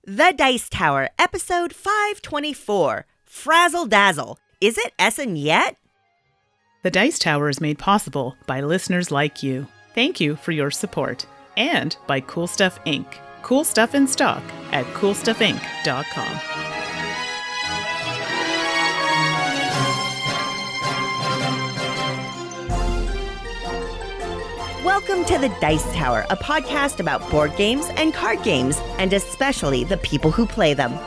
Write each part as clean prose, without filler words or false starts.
The Dice Tower, episode 524, Frazzle Dazzle. Is it Essen yet? The Dice Tower is made possible by listeners like you. Thank you for your support. And by Cool Stuff Inc. Cool stuff in stock at coolstuffinc.com. Welcome to The Dice Tower, a podcast about board games and card games, and especially the people who play them.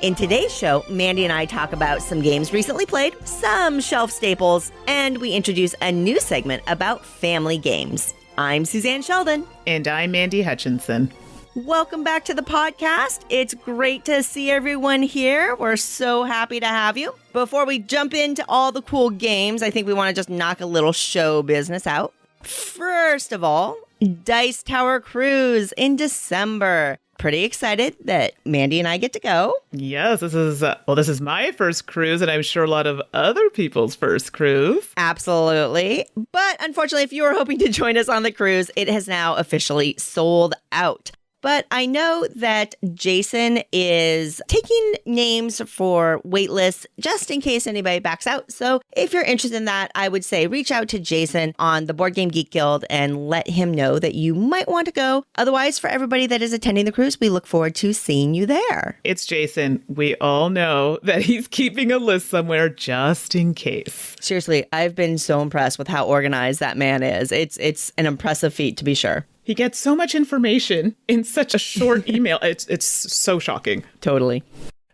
In today's show, Mandy and I talk about some games recently played, some shelf staples, and we introduce a new segment about family games. I'm Suzanne Sheldon. And I'm Mandy Hutchinson. Welcome back to the podcast. It's great to see everyone here. We're so happy to have you. Before we jump into all the cool games, I think we want to just knock a little show business out. First of all, Dice Tower Cruise in December. Pretty excited that Mandy and I get to go. Yes, this is my first cruise, and I'm sure a lot of other people's first cruise. Absolutely. But unfortunately, if you were hoping to join us on the cruise, it has now officially sold out. But I know that Jason is taking names for waitlists just in case anybody backs out. So if you're interested in that, I would say reach out to Jason on the Board Game Geek Guild and let him know that you might want to go. Otherwise, for everybody that is attending the cruise, we look forward to seeing you there. It's Jason. We all know that he's keeping a list somewhere just in case. Seriously, I've been so impressed with how organized that man is. It's an impressive feat, to be sure. He gets so much information in such a short email. It's so shocking. Totally.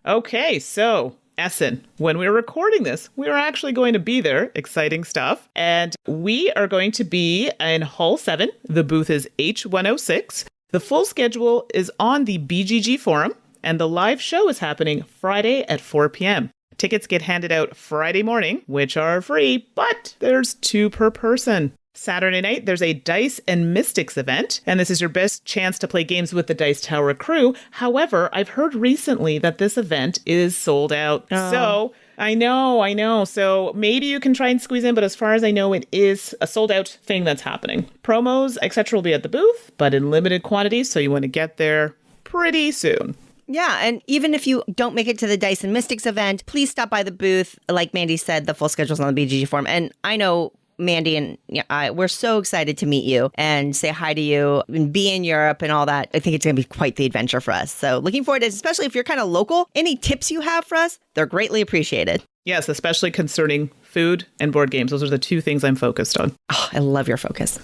Okay, so Essen. When we were recording this, we were actually going to be there. Exciting stuff. And we are going to be in Hall 7. The booth is H106. The full schedule is on the BGG forum, and the live show is happening Friday at 4 p.m. Tickets get handed out Friday morning, which are free, but there's 2 per person. Saturday night, there's a Dice and Mystics event, and this is your best chance to play games with the Dice Tower crew. However, I've heard recently that this event is sold out. So, I know. So maybe you can try and squeeze in, but as far as I know, it is a sold out thing that's happening. Promos, etc. will be at the booth, but in limited quantities, so you want to get there pretty soon. Yeah, and even if you don't make it to the Dice and Mystics event, please stop by the booth. Like Mandy said, the full schedule's on the BGG forum, and I know Mandy and I, we're so excited to meet you and say hi to you and be in Europe and all that. I think it's going to be quite the adventure for us. So looking forward to it, especially if you're kind of local. Any tips you have for us, they're greatly appreciated. Yes, especially concerning food and board games. Those are the 2 things I'm focused on. Oh, I love your focus.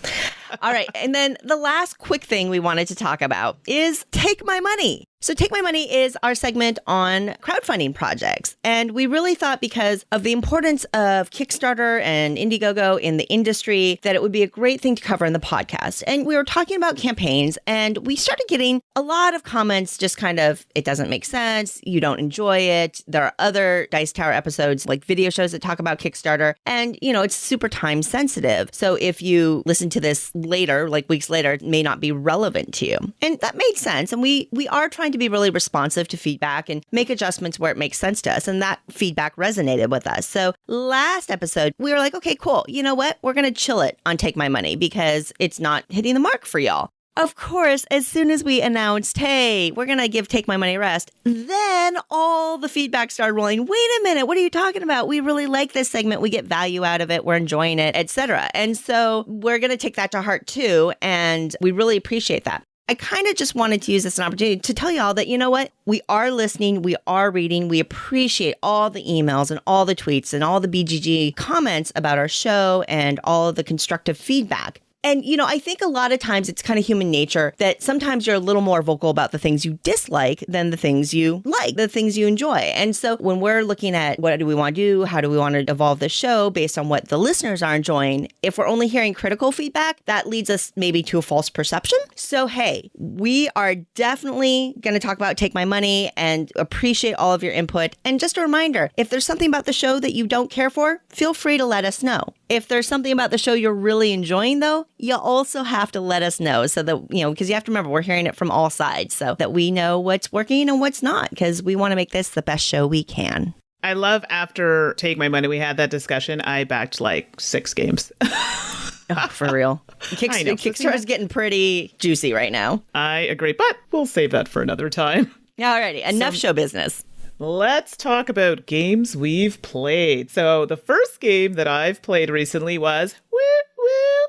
All right. And then the last quick thing we wanted to talk about is Take My Money. So Take My Money is our segment on crowdfunding projects. And we really thought because of the importance of Kickstarter and Indiegogo in the industry, that it would be a great thing to cover in the podcast. And we were talking about campaigns, and we started getting a lot of comments just kind of, it doesn't make sense, you don't enjoy it. There are other Dice Tower episodes, like video shows that talk about Kickstarter. And, it's super time sensitive. So if you listen to this later, like weeks later, it may not be relevant to you. And that made sense. And we are trying to be really responsive to feedback and make adjustments where it makes sense to us. And that feedback resonated with us. So last episode, we were like, okay, cool. You know what? We're going to chill it on Take My Money because it's not hitting the mark for y'all. Of course, as soon as we announced, hey, we're going to give Take My Money a rest, then all the feedback started rolling. Wait a minute, what are you talking about? We really like this segment. We get value out of it. We're enjoying it, etc. And so we're going to take that to heart too. And we really appreciate that. I kind of just wanted to use this as an opportunity to tell y'all that, you know what? We are listening. We are reading. We appreciate all the emails and all the tweets and all the BGG comments about our show and all of the constructive feedback. And, I think a lot of times it's kind of human nature that sometimes you're a little more vocal about the things you dislike than the things you like, the things you enjoy. And so when we're looking at what do we want to do, how do we want to evolve the show based on what the listeners are enjoying, if we're only hearing critical feedback, that leads us maybe to a false perception. So, hey, we are definitely going to talk about Take My Money and appreciate all of your input. And just a reminder, if there's something about the show that you don't care for, feel free to let us know. If there's something about the show you're really enjoying, though, you also have to let us know so that, because you have to remember, we're hearing it from all sides so that we know what's working and what's not, because we want to make this the best show we can. I love after Take My Money, we had that discussion. I backed like 6 games. Oh, for real. Kickstarter's getting pretty juicy right now. I agree, but we'll save that for another time. Alrighty, enough show business. Let's talk about games we've played. So the first game that I've played recently was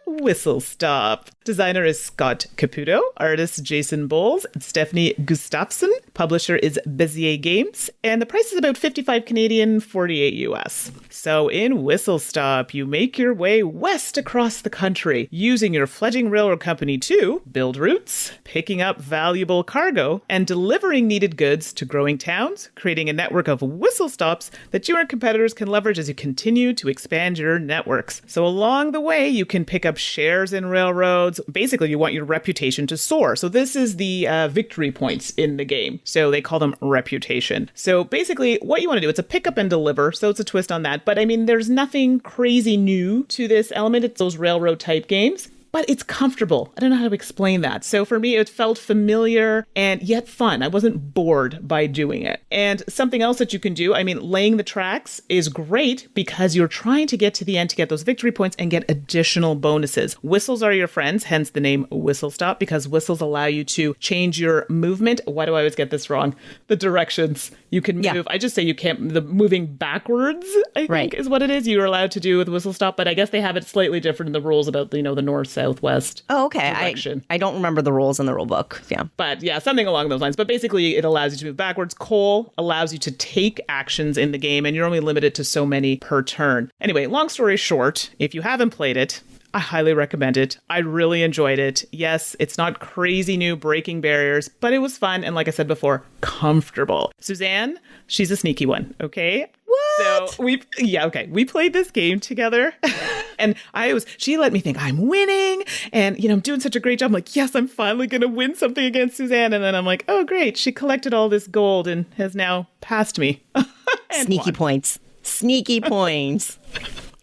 Whistle Stop. Designer is Scott Caputo, artist Jason Bowles, and Stephanie Gustafsson. Publisher is Bezier Games, and the price is about 55 Canadian, 48 US. So in Whistle Stop, you make your way west across the country using your fledgling railroad company to build routes, picking up valuable cargo, and delivering needed goods to growing towns, creating a network of whistle stops that you and competitors can leverage as you continue to expand your networks. So along the way, you can pick up shares in railroads. Basically, you want your reputation to soar. So this is the victory points in the game. So they call them reputation. So basically, what you want to do, it's a pick up and deliver. So it's a twist on that. But I mean, there's nothing crazy new to this element. It's those railroad type games. But it's comfortable. I don't know how to explain that. So for me, it felt familiar and yet fun. I wasn't bored by doing it. And something else that you can do, I mean, laying the tracks is great because you're trying to get to the end to get those victory points and get additional bonuses. Whistles are your friends, hence the name Whistle Stop, because whistles allow you to change your movement. Why do I always get this wrong? The directions. You can move. Yeah. I just say you can't, the moving backwards, I think is what it is. You're allowed to do with Whistle Stop, but I guess they have it slightly different in the rules about, the north, southwest. Oh, okay. I don't remember the rules in the rule book. Yeah. But yeah, something along those lines. But basically, it allows you to move backwards. Coal allows you to take actions in the game, and you're only limited to so many per turn. Anyway, long story short, if you haven't played it, I highly recommend it. I really enjoyed it. Yes, it's not crazy new breaking barriers, but it was fun. And like I said before, comfortable. Suzanne, she's a sneaky one. Okay. What? So we played this game together and she let me think I'm winning and, I'm doing such a great job. I'm like, yes, I'm finally going to win something against Suzanne. And then I'm like, oh, great. She collected all this gold and has now passed me. Sneaky points. Sneaky points.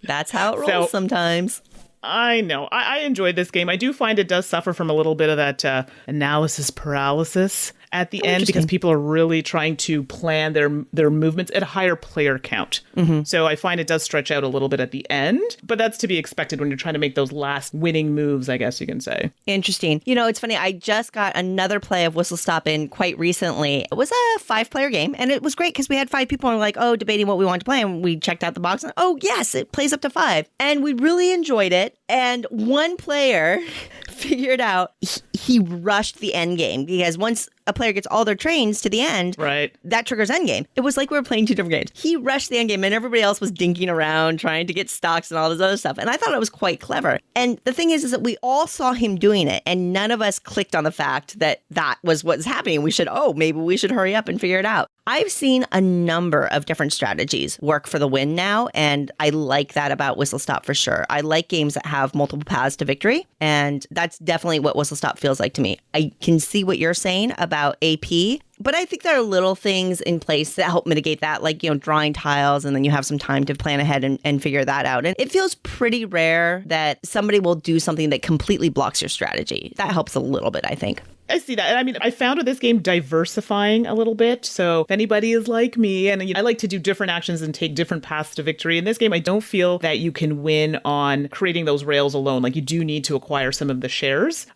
That's how it rolls sometimes. I know. I enjoyed this game. I do find it does suffer from a little bit of that analysis paralysis at the end because people are really trying to plan their movements at a higher player count. Mm-hmm. So I find it does stretch out a little bit at the end, but that's to be expected when you're trying to make those last winning moves, I guess you can say. Interesting. It's funny. I just got another play of Whistle Stop in quite recently. It was a 5-player game, and it was great because we had 5 people and were like, debating what we wanted to play, and we checked out the box, and yes, it plays up to 5. And we really enjoyed it. And one player figured out he rushed the end game because once a player gets all their trains to the end, right, that triggers end game. It was like we were playing 2 different games. He rushed the end game and everybody else was dinking around trying to get stocks and all this other stuff. And I thought it was quite clever. And the thing is that we all saw him doing it and none of us clicked on the fact that was what's happening. Maybe we should hurry up and figure it out. I've seen a number of different strategies work for the win now, and I like that about Whistle Stop for sure. I like games that have multiple paths to victory, and that's definitely what Whistle Stop feels like to me. I can see what you're saying about AP, but I think there are little things in place that help mitigate that, like, drawing tiles, and then you have some time to plan ahead and figure that out. And it feels pretty rare that somebody will do something that completely blocks your strategy. That helps a little bit, I think. I see that. And I mean, I found with this game diversifying a little bit. So if anybody is like me, and I like to do different actions and take different paths to victory. In this game, I don't feel that you can win on creating those rails alone. Like, you do need to acquire some of the shares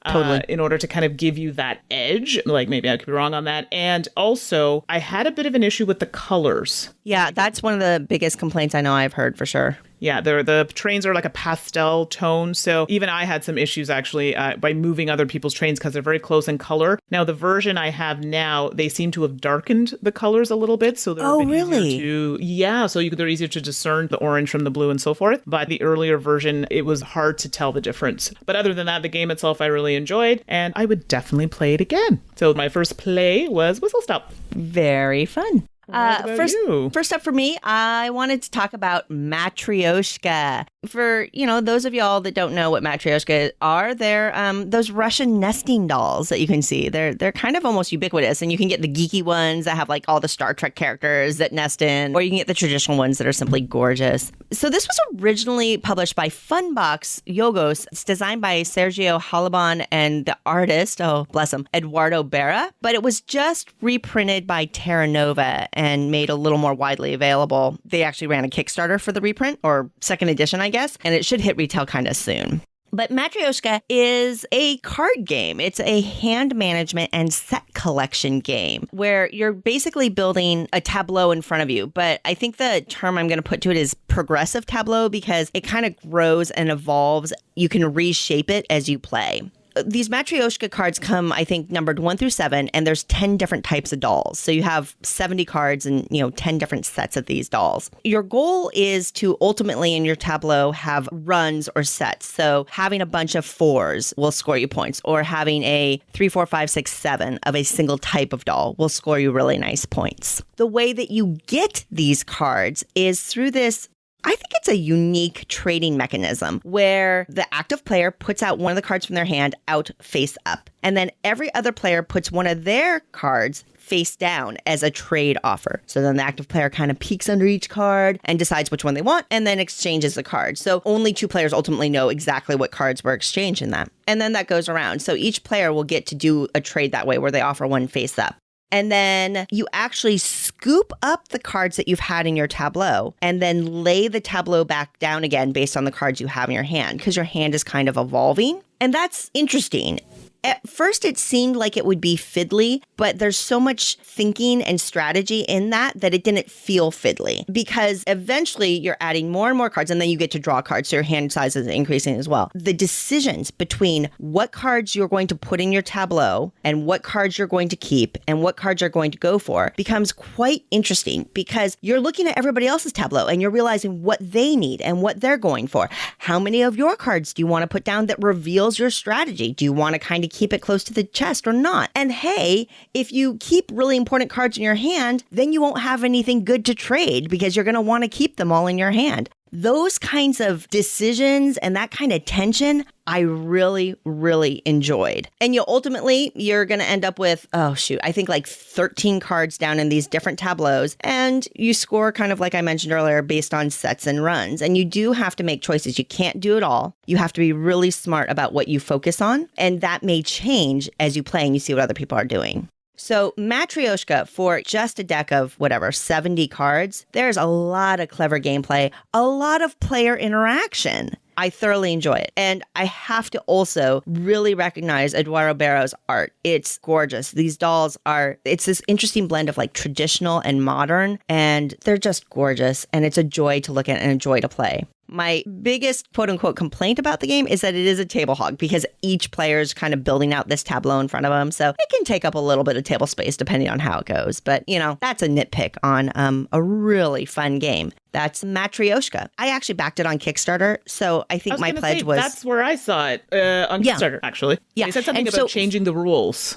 in order to kind of give you that edge. Like, maybe I could be wrong on that. And also, I had a bit of an issue with the colors. Yeah, that's one of the biggest complaints I know I've heard for sure. Yeah, the trains are like a pastel tone. So even I had some issues actually by moving other people's trains because they're very close in color. Now, the version I have now, they seem to have darkened the colors a little bit. So they're a bit easier they're easier to discern the orange from the blue and so forth. But the earlier version, it was hard to tell the difference. But other than that, the game itself, I really enjoyed. And I would definitely play it again. So my first play was Whistle Stop. Very fun. First up for me, I wanted to talk about Matryoshka. For, those of y'all that don't know what Matryoshka are, they're those Russian nesting dolls that you can see. They're kind of almost ubiquitous, and you can get the geeky ones that have like all the Star Trek characters that nest in, or you can get the traditional ones that are simply gorgeous. So this was originally published by Funbox Yogos. It's designed by Sergio Halaban and the artist, oh bless him, Eduardo Berra, but it was just reprinted by Terra Nova and made a little more widely available. They actually ran a Kickstarter for the reprint, or second edition, I guess, and it should hit retail kind of soon. But Matryoshka is a card game. It's a hand management and set collection game where you're basically building a tableau in front of you. But I think the term I'm going to put to it is progressive tableau because it kind of grows and evolves. You can reshape it as you play. These Matryoshka cards come, I think, numbered 1 through 7, and there's 10 different types of dolls. So you have 70 cards and, 10 different sets of these dolls. Your goal is to ultimately in your tableau have runs or sets. So having a bunch of 4s will score you points, or having a 3, 4, 5, 6, 7 of a single type of doll will score you really nice points. The way that you get these cards is through this, I think it's a unique trading mechanism where the active player puts out one of the cards from their hand out face up. And then every other player puts one of their cards face down as a trade offer. So then the active player kind of peeks under each card and decides which one they want and then exchanges the card. So only 2 players ultimately know exactly what cards were exchanged in that. And then that goes around. So each player will get to do a trade that way where they offer one face up. And then you actually scoop up the cards that you've had in your tableau and then lay the tableau back down again based on the cards you have in your hand because your hand is kind of evolving. And that's interesting. At first, it seemed like it would be fiddly, but there's so much thinking and strategy in that it didn't feel fiddly because eventually you're adding more and more cards and then you get to draw cards. So your hand size is increasing as well. The decisions between what cards you're going to put in your tableau and what cards you're going to keep and what cards you're going to go for becomes quite interesting because you're looking at everybody else's tableau and you're realizing what they need and what they're going for. How many of your cards do you want to put down that reveals your strategy? Do you want to kind of keep it close to the chest or not? And hey, if you keep really important cards in your hand, then you won't have anything good to trade because you're going to want to keep them all in your hand. Those kinds of decisions and that kind of tension, I really, really enjoyed. And you're going to end up with, I think like 13 cards down in these different tableaus. And you score kind of like I mentioned earlier, based on sets and runs. And you do have to make choices. You can't do it all. You have to be really smart about what you focus on. And that may change as you play and you see what other people are doing. So Matryoshka, for just a deck of 70 cards, there's a lot of clever gameplay, a lot of player interaction. I thoroughly enjoy it. And I have to also really recognize Eduardo Barro's art. It's gorgeous. These dolls it's this interesting blend of like traditional and modern, and they're just gorgeous. And it's a joy to look at and a joy to play. My biggest quote unquote complaint about the game is that it is a table hog because each player is kind of building out this tableau in front of them. So it can take up a little bit of table space depending on how it goes. But, that's a nitpick on a really fun game. That's Matryoshka. I actually backed it on Kickstarter. So I think my pledge was... That's where I saw it on Kickstarter, actually. Yeah. They said something about changing the rules.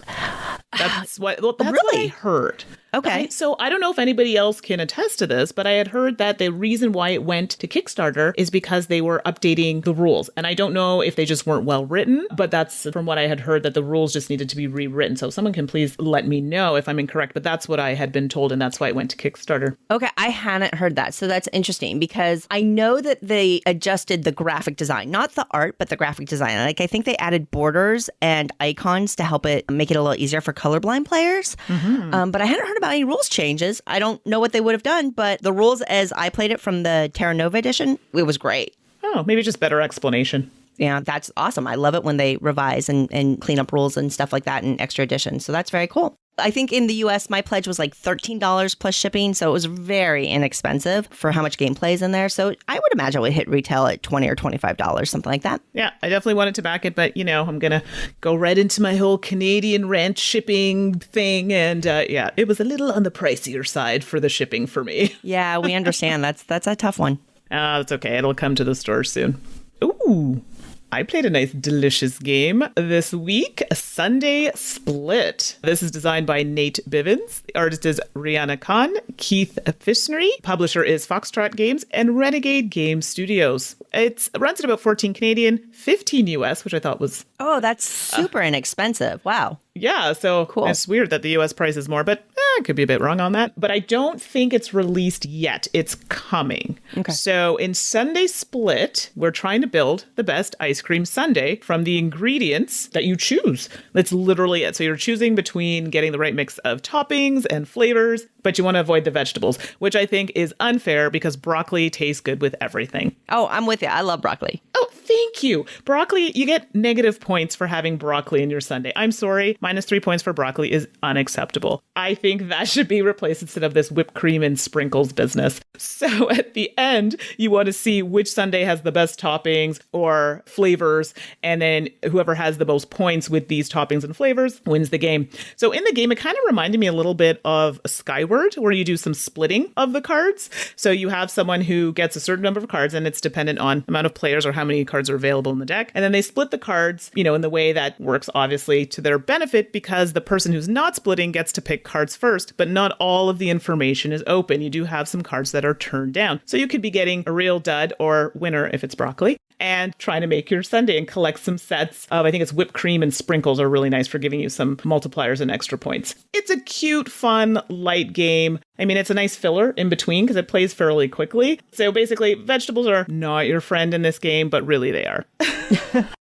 That's what I heard. Okay. So I don't know if anybody else can attest to this, but I had heard that the reason why it went to Kickstarter is because they were updating the rules. And I don't know if they just weren't well written, but that's from what I had heard, that the rules just needed to be rewritten. So if someone can please let me know if I'm incorrect, but that's what I had been told, and that's why it went to Kickstarter. Okay, I hadn't heard that. So that's interesting because I know that they adjusted the graphic design, not the art, but the graphic design. Like I think they added borders and icons to help it make it a little easier for colorblind players. Mm-hmm. But I hadn't heard about any rules changes. I don't know what they would have done, but the rules as I played it from the Terra Nova edition, it was great. Oh, maybe just better explanation. Yeah, that's awesome. I love it when they revise and clean up rules and stuff like that in extra editions. So that's very cool. I think in the US, my pledge was like $13 plus shipping. So it was very inexpensive for how much gameplay is in there. So I would imagine it would hit retail at $20 or $25, something like that. Yeah, I definitely wanted to back it. But, I'm going to go right into my whole Canadian rent shipping thing. And it was a little on the pricier side for the shipping for me. Yeah, we understand. That's a tough one. That's okay. It'll come to the store soon. Ooh. I played a nice, delicious game this week, Sundae Split. This is designed by Nate Bivens. The artist is Rihanna Khan, Keith Fisnery. Publisher is Foxtrot Games and Renegade Game Studios. It runs at about 14 Canadian, 15 US, which I thought was... Oh, that's super inexpensive. Wow. Yeah, so cool. It's weird that the US price is more, but I could be a bit wrong on that. But I don't think it's released yet. It's coming. Okay. So in Sundae Split, we're trying to build the best ice cream sundae from the ingredients that you choose. That's literally it. So you're choosing between getting the right mix of toppings and flavors, but you want to avoid the vegetables, which I think is unfair because broccoli tastes good with everything. Oh, I'm with you. I love broccoli. Oh, Thank you. Broccoli, you get negative points for having broccoli in your sundae. I'm sorry. -3 points for broccoli is unacceptable. I think that should be replaced instead of this whipped cream and sprinkles business. So at the end, you want to see which sundae has the best toppings or flavors. And then whoever has the most points with these toppings and flavors wins the game. So in the game, it kind of reminded me a little bit of Skyward, where you do some splitting of the cards. So you have someone who gets a certain number of cards, and it's dependent on amount of players or how many cards are available in the deck. And then they split the cards, in the way that works obviously to their benefit, because the person who's not splitting gets to pick cards first, but not all of the information is open. You do have some cards that are turned down. So you could be getting a real dud or winner if it's broccoli, and trying to make your sundae and collect some sets of, I think it's whipped cream and sprinkles are really nice for giving you some multipliers and extra points. It's a cute, fun, light game. I mean, it's a nice filler in between because it plays fairly quickly. So basically, vegetables are not your friend in this game, but really they are.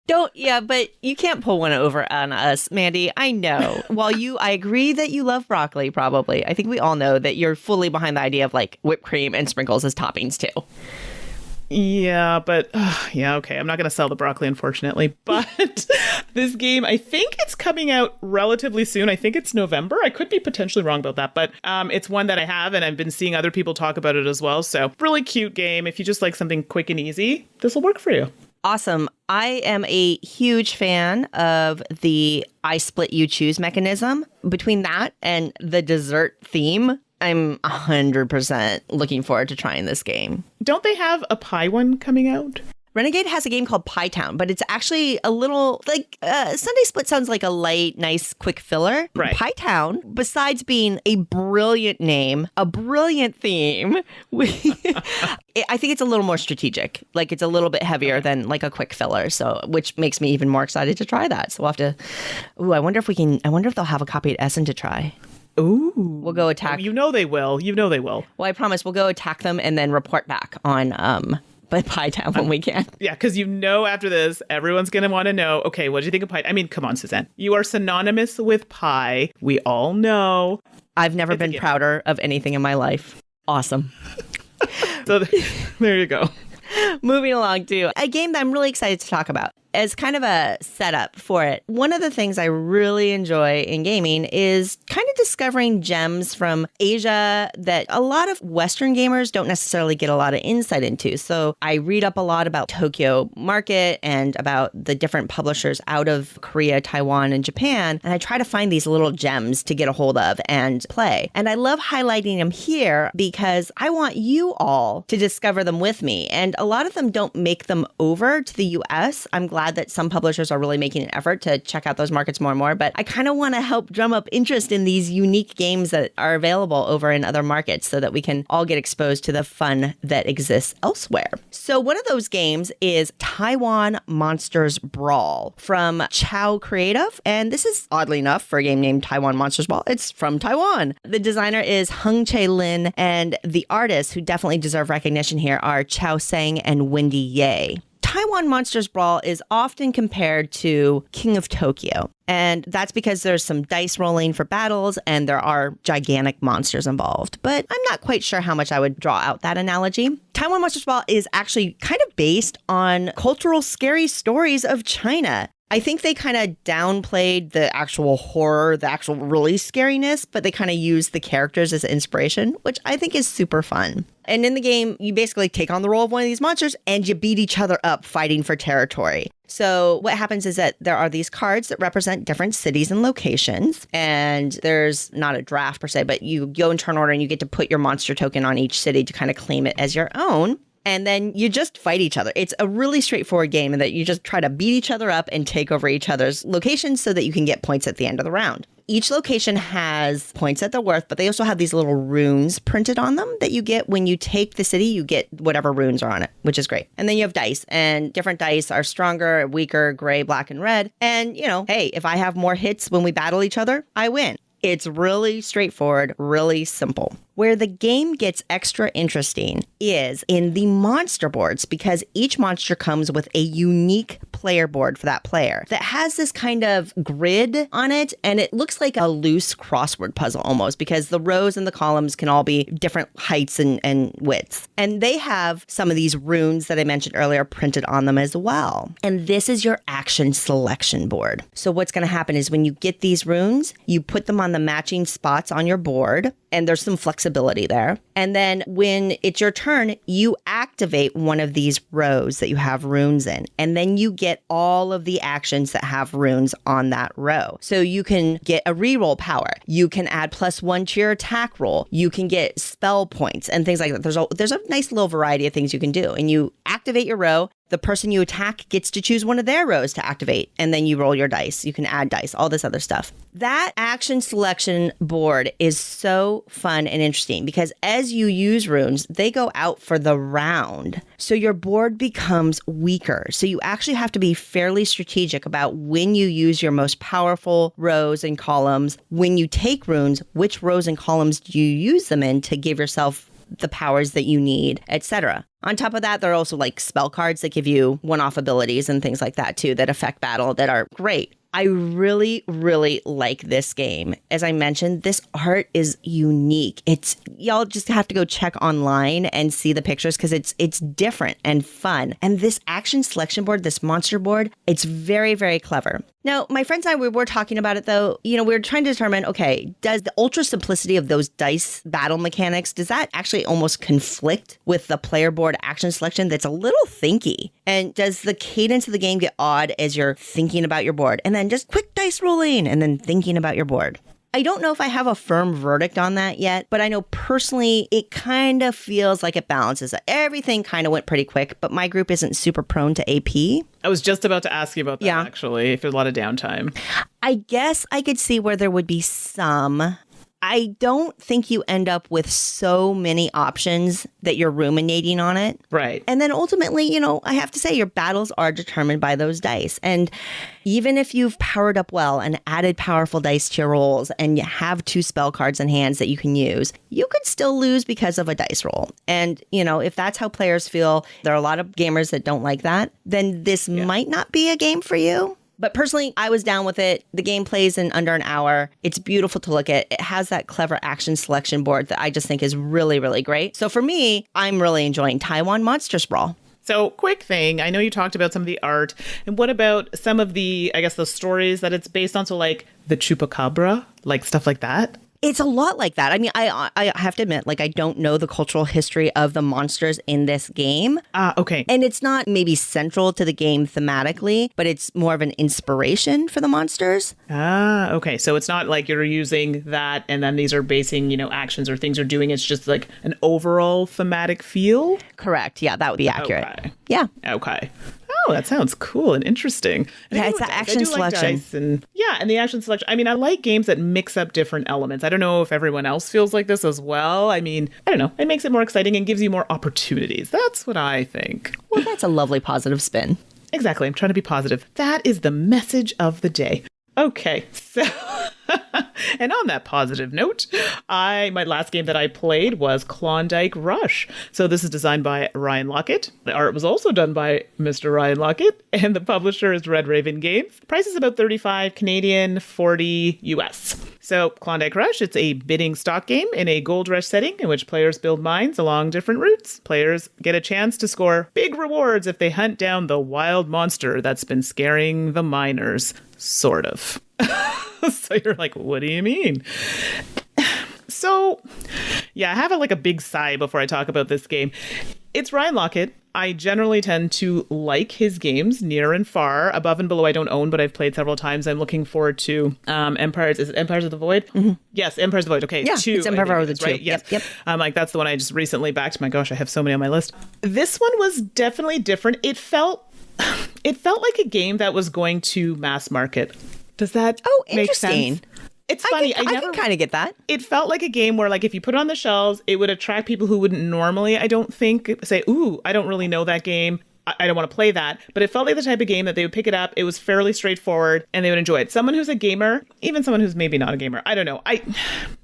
But you can't pull one over on us, Mandy. I know. I agree that you love broccoli, probably. I think we all know that you're fully behind the idea of like whipped cream and sprinkles as toppings too. Yeah, but okay. I'm not going to sell the broccoli, unfortunately. But this game, I think it's coming out relatively soon. I think it's November. I could be potentially wrong about that, but it's one that I have, and I've been seeing other people talk about it as well. So really cute game. If you just like something quick and easy, this will work for you. Awesome. I am a huge fan of the I split you choose mechanism. Between that and the dessert theme, I'm 100% looking forward to trying this game. Don't they have a pie one coming out? Renegade has a game called Pie Town, but it's actually a little like Sundae Split sounds like a light, nice, quick filler. Right. Pie Town, besides being a brilliant name, a brilliant theme, I think it's a little more strategic. Like it's a little bit heavier than like a quick filler. So, which makes me even more excited to try that. So we'll have to. I wonder if they'll have a copy at Essen to try. Ooh. We'll go attack. You know they will. Well, I promise we'll go attack them and then report back on Pie Town when we can. Yeah, because after this, everyone's going to want to know, okay, what do you think of pie? I mean, come on, Suzanne. You are synonymous with pie. We all know. I've never been prouder of anything in my life. Awesome. So there you go. Moving along to a game that I'm really excited to talk about. As kind of a setup for it, one of the things I really enjoy in gaming is kind of discovering gems from Asia that a lot of Western gamers don't necessarily get a lot of insight into. So I read up a lot about Tokyo market and about the different publishers out of Korea, Taiwan, and Japan. And I try to find these little gems to get a hold of and play. And I love highlighting them here because I want you all to discover them with me. And a lot of them don't make them over to the US. I'm glad that some publishers are really making an effort to check out those markets more and more, but I kind of want to help drum up interest in these unique games that are available over in other markets so that we can all get exposed to the fun that exists elsewhere. So one of those games is Taiwan Monster Brawl from Chow Creative, and this is oddly enough for a game named Taiwan Monster Brawl, it's from Taiwan. The designer is Hung Chae Lin, and the artists who definitely deserve recognition here are Chao Sang and Wendy Ye. Taiwan Monster Brawl is often compared to King of Tokyo, and that's because there's some dice rolling for battles and there are gigantic monsters involved. But I'm not quite sure how much I would draw out that analogy. Taiwan Monster Brawl is actually kind of based on cultural scary stories of China. I think they kind of downplayed the actual horror, the actual really scariness, but they kind of used the characters as inspiration, which I think is super fun. And in the game, you basically take on the role of one of these monsters and you beat each other up fighting for territory. So what happens is that there are these cards that represent different cities and locations. And there's not a draft per se, but you go in turn order and you get to put your monster token on each city to kind of claim it as your own. And then you just fight each other. It's a really straightforward game in that you just try to beat each other up and take over each other's locations so that you can get points at the end of the round. Each location has points that they're worth, but they also have these little runes printed on them that you get when you take the city. You get whatever runes are on it, which is great. And then you have dice, and different dice are stronger, weaker, gray, black, and red. And, hey, if I have more hits when we battle each other, I win. It's really straightforward, really simple. Where the game gets extra interesting is in the monster boards, because each monster comes with a unique player board for that player that has this kind of grid on it, and it looks like a loose crossword puzzle almost, because the rows and the columns can all be different heights and widths. And they have some of these runes that I mentioned earlier printed on them as well. And this is your action selection board. So what's going to happen is when you get these runes, you put them on the matching spots on your board, and there's some flexibility there. And then when it's your turn, you activate one of these rows that you have runes in, and then you get all of the actions that have runes on that row. So you can get a reroll power. You can add +1 to your attack roll. You can get spell points and things like that. There's a nice little variety of things you can do. And you activate your row. The person you attack gets to choose one of their rows to activate, and then you roll your dice. You can add dice, all this other stuff. That action selection board is so fun and interesting because as you use runes, they go out for the round. So your board becomes weaker. So you actually have to be fairly strategic about when you use your most powerful rows and columns. When you take runes, which rows and columns do you use them in to give yourself the powers that you need, etc. On top of that, there are also like spell cards that give you one-off abilities and things like that too that affect battle that are great. I really, really like this game. As I mentioned, this art is unique. Y'all just have to go check online and see the pictures because it's different and fun. And this action selection board, this monster board, it's very, very clever. Now, my friends and I, we were talking about it though. We were trying to determine, okay, does the ultra simplicity of those dice battle mechanics, does that actually almost conflict with the player board action selection that's a little thinky? And does the cadence of the game get odd as you're thinking about your board? And then just quick dice rolling and then thinking about your board. I don't know if I have a firm verdict on that yet, but I know personally it kind of feels like it balances. Everything kind of went pretty quick, but my group isn't super prone to AP. I was just about to ask you about that, actually, if there's a lot of downtime. I guess I could see where there would be some. I don't think you end up with so many options that you're ruminating on it. Right. And then ultimately, I have to say your battles are determined by those dice. And even if you've powered up well and added powerful dice to your rolls and you have 2 spell cards in hands that you can use, you could still lose because of a dice roll. And, if that's how players feel, there are a lot of gamers that don't like that, then this might not be a game for you. But personally, I was down with it. The game plays in under an hour. It's beautiful to look at. It has that clever action selection board that I just think is really, really great. So for me, I'm really enjoying Taiwan Monster Brawl. So quick thing, I know you talked about some of the art. And what about some of the, I guess, the stories that it's based on? So like the Chupacabra, like stuff like that? It's a lot like that. I mean, I have to admit, I don't know the cultural history of the monsters in this game. Okay. And it's not maybe central to the game thematically, but it's more of an inspiration for the monsters. Okay. So it's not like you're using that and then these are basing, actions or things you're doing. It's just like an overall thematic feel? Correct. Yeah, that would be accurate. Okay. Yeah. Okay. Oh, that sounds cool and interesting. And it's the action selection. And the action selection. I mean, I like games that mix up different elements. I don't know if everyone else feels like this as well. I mean, I don't know. It makes it more exciting and gives you more opportunities. That's what I think. Well, that's a lovely positive spin. Exactly. I'm trying to be positive. That is the message of the day. Okay, so, and on that positive note, my last game that I played was Klondike Rush. So this is designed by Ryan Lockett. The art was also done by Mr. Ryan Lockett, and the publisher is Red Raven Games. Price is about 35 Canadian, 40 US. So Klondike Rush, it's a bidding stock game in a gold rush setting in which players build mines along different routes. Players get a chance to score big rewards if they hunt down the wild monster that's been scaring the miners. Sort of. So you're like, what do you mean? So, I have a big sigh before I talk about this game. It's Ryan Lockett. I generally tend to like his games near and far. Above and Below I don't own, but I've played several times. I'm looking forward to Empires. Is it Empires of the Void? Mm-hmm. Yes, Empires of the Void. Okay, yeah, 2. It's Empire of the 2. Right? Yes. Yep. That's the one I just recently backed. My gosh, I have so many on my list. This one was definitely different. It felt like a game that was going to mass market. Does that make sense? It's funny. I can kind of get that. It felt like a game where, if you put it on the shelves, it would attract people who wouldn't normally, I don't think, say, ooh, I don't really know that game. I don't want to play that. But it felt like the type of game that they would pick it up. It was fairly straightforward and they would enjoy it. Someone who's a gamer, even someone who's maybe not a gamer, I don't know.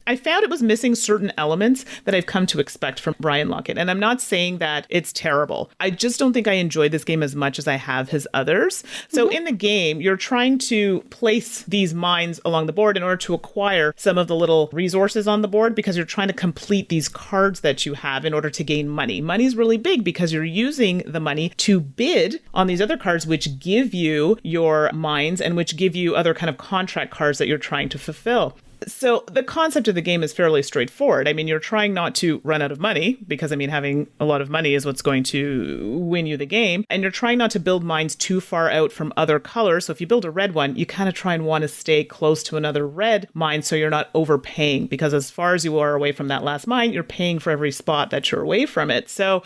I found it was missing certain elements that I've come to expect from Ryan Laukat. And I'm not saying that it's terrible. I just don't think I enjoyed this game as much as I have his others. So in the game, you're trying to place these mines along the board in order to acquire some of the little resources on the board, because you're trying to complete these cards that you have in order to gain money. Money's really big because you're using the money to bid on these other cards, which give you your mines and which give you other kind of contract cards that you're trying to fulfill. So the concept of the game is fairly straightforward. I mean, you're trying not to run out of money because, I mean, having a lot of money is what's going to win you the game. And you're trying not to build mines too far out from other colors. So if you build a red one, you kind of try and want to stay close to another red mine so you're not overpaying, because as far as you are away from that last mine, you're paying for every spot that you're away from it. So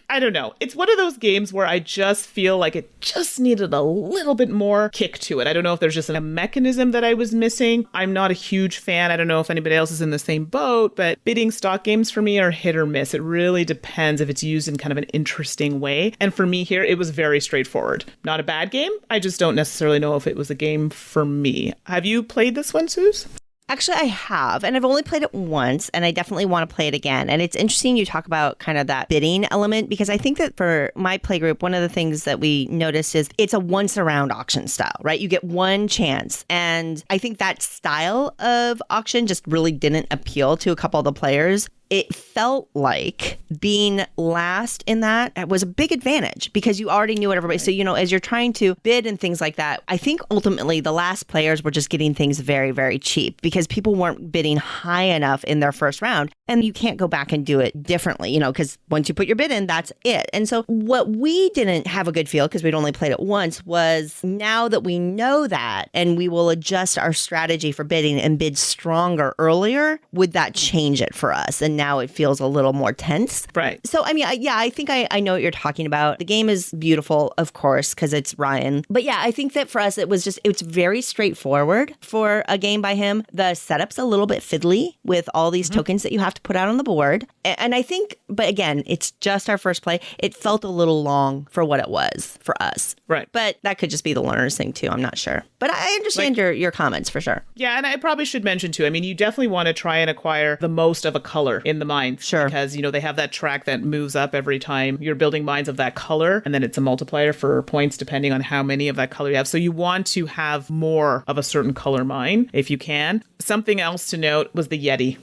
I don't know. It's one of those games where I just feel like it just needed a little bit more kick to it. I don't know if there's just a mechanism that I was missing. I'm not a huge fan. I don't know if anybody else is in the same boat, but bidding stock games for me are hit or miss. It really depends if it's used in kind of an interesting way. And for me here, it was very straightforward. Not a bad game. I just don't necessarily know if it was a game for me. Have you played this one, Suze? Actually, I have, and I've only played it once, and I definitely want to play it again. And it's interesting you talk about kind of that bidding element, because I think that for my playgroup, one of the things that we noticed is it's a once around auction style, right? You get one chance. And I think that style of auction just really didn't appeal to a couple of the players. It felt like being last in that was a big advantage because you already knew what everybody. So, as you're trying to bid and things like that, I think ultimately the last players were just getting things very, very cheap because people weren't bidding high enough in their first round. And you can't go back and do it differently, because once you put your bid in, that's it. And so what we didn't have a good feel, because we'd only played it once, was now that we know that and we will adjust our strategy for bidding and bid stronger earlier, would that change it for us? And now it feels a little more tense. Right. So, I mean, I think I know what you're talking about. The game is beautiful, of course, because it's Ryan. But yeah, I think that for us, it's very straightforward for a game by him. The setup's a little bit fiddly with all these tokens that you have to put out on the board. And I think, but again, it's just our first play. It felt a little long for what it was for us. Right. But that could just be the learner's thing too. I'm not sure. But I understand your comments for sure. Yeah, and I probably should mention too, I mean, you definitely want to try and acquire the most of a color in the mine. Sure. Because, they have that track that moves up every time you're building mines of that color. And then it's a multiplier for points depending on how many of that color you have. So you want to have more of a certain color mine if you can. Something else to note was the Yeti.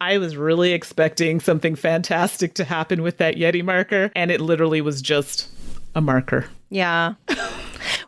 I was really expecting something fantastic to happen with that Yeti marker, and it literally was just a marker. Yeah.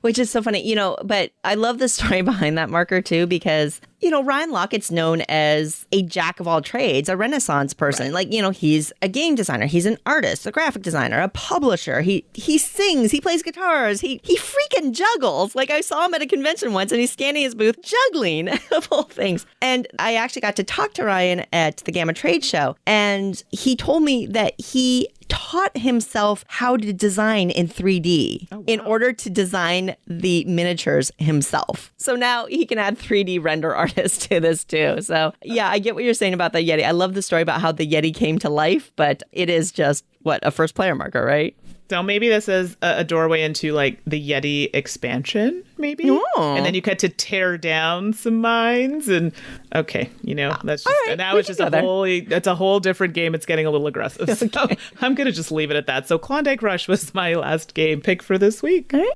Which is so funny, but I love the story behind that marker too, because, Ryan Laukat's known as a jack of all trades, a Renaissance person. Right. Like, he's a game designer. He's an artist, a graphic designer, a publisher. He sings, he plays guitars, he freaking juggles. Like I saw him at a convention once and he's scanning his booth, juggling of all things. And I actually got to talk to Ryan at the Gamma Trade Show. And he told me that he taught himself how to design in 3D in order to design the miniatures himself. So now he can add 3D render artists to this too. So yeah, I get what you're saying about the Yeti. I love the story about how the Yeti came to life, but it is just, a first player marker, right? So maybe this is a doorway into like the Yeti expansion, maybe? Oh. And then you get to tear down some mines and okay, that's just, right, now it's just it's a whole different game. It's getting a little aggressive. Okay. So I'm going to just leave it at that. So Klondike Rush was my last game pick for this week. All right.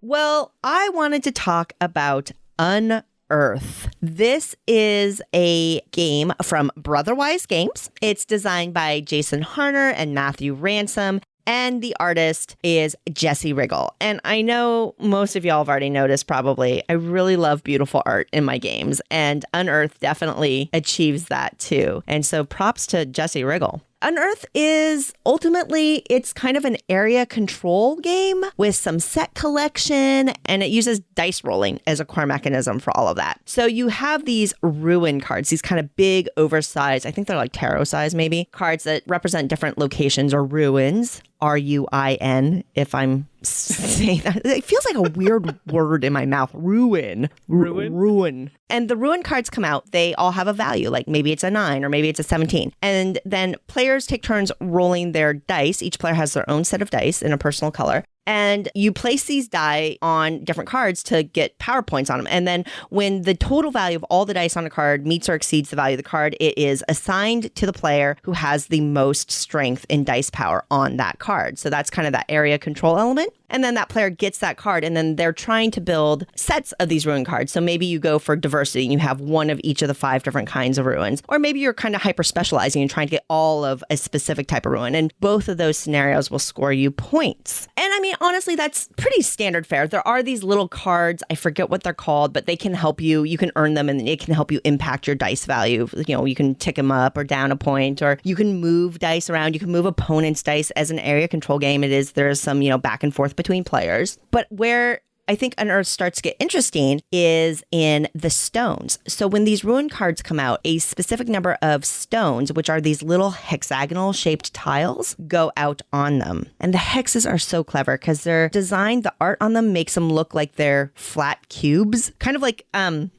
Well, I wanted to talk about Unearth. This is a game from Brotherwise Games. It's designed by Jason Harner and Matthew Ransom. And the artist is Jesse Riggle. And I know most of y'all have already noticed probably, I really love beautiful art in my games. And Unearth definitely achieves that too. And so props to Jesse Riggle. Unearth is ultimately, it's kind of an area control game with some set collection, and it uses dice rolling as a core mechanism for all of that. So you have these ruin cards, these kind of big, oversized, I think they're like tarot size maybe, cards that represent different locations or ruins. RUIN, if I'm saying that. It feels like a weird word in my mouth. Ruin. Ruin. And the ruin cards come out. They all have a value. Like maybe it's a 9 or maybe it's a 17. And then players take turns rolling their dice. Each player has their own set of dice in a personal color. And you place these die on different cards to get power points on them. And then when the total value of all the dice on a card meets or exceeds the value of the card, it is assigned to the player who has the most strength in dice power on that card. So that's kind of that area control element. And then that player gets that card, and then they're trying to build sets of these ruin cards. So maybe you go for diversity and you have one of each of the 5 different kinds of ruins. Or maybe you're kind of hyper specializing and trying to get all of a specific type of ruin. And both of those scenarios will score you points. And I mean, honestly, that's pretty standard fare. There are these little cards, I forget what they're called, but they can help you. You can earn them and it can help you impact your dice value. You know, you can tick them up or down a point, or you can move dice around. You can move opponents' dice. As an area control game, there's some, back and forth between players. But where I think Unearth starts to get interesting is in the stones. So when these ruin cards come out, a specific number of stones, which are these little hexagonal shaped tiles, go out on them. And the hexes are so clever because they're designed, the art on them makes them look like they're flat cubes. Kind of like, do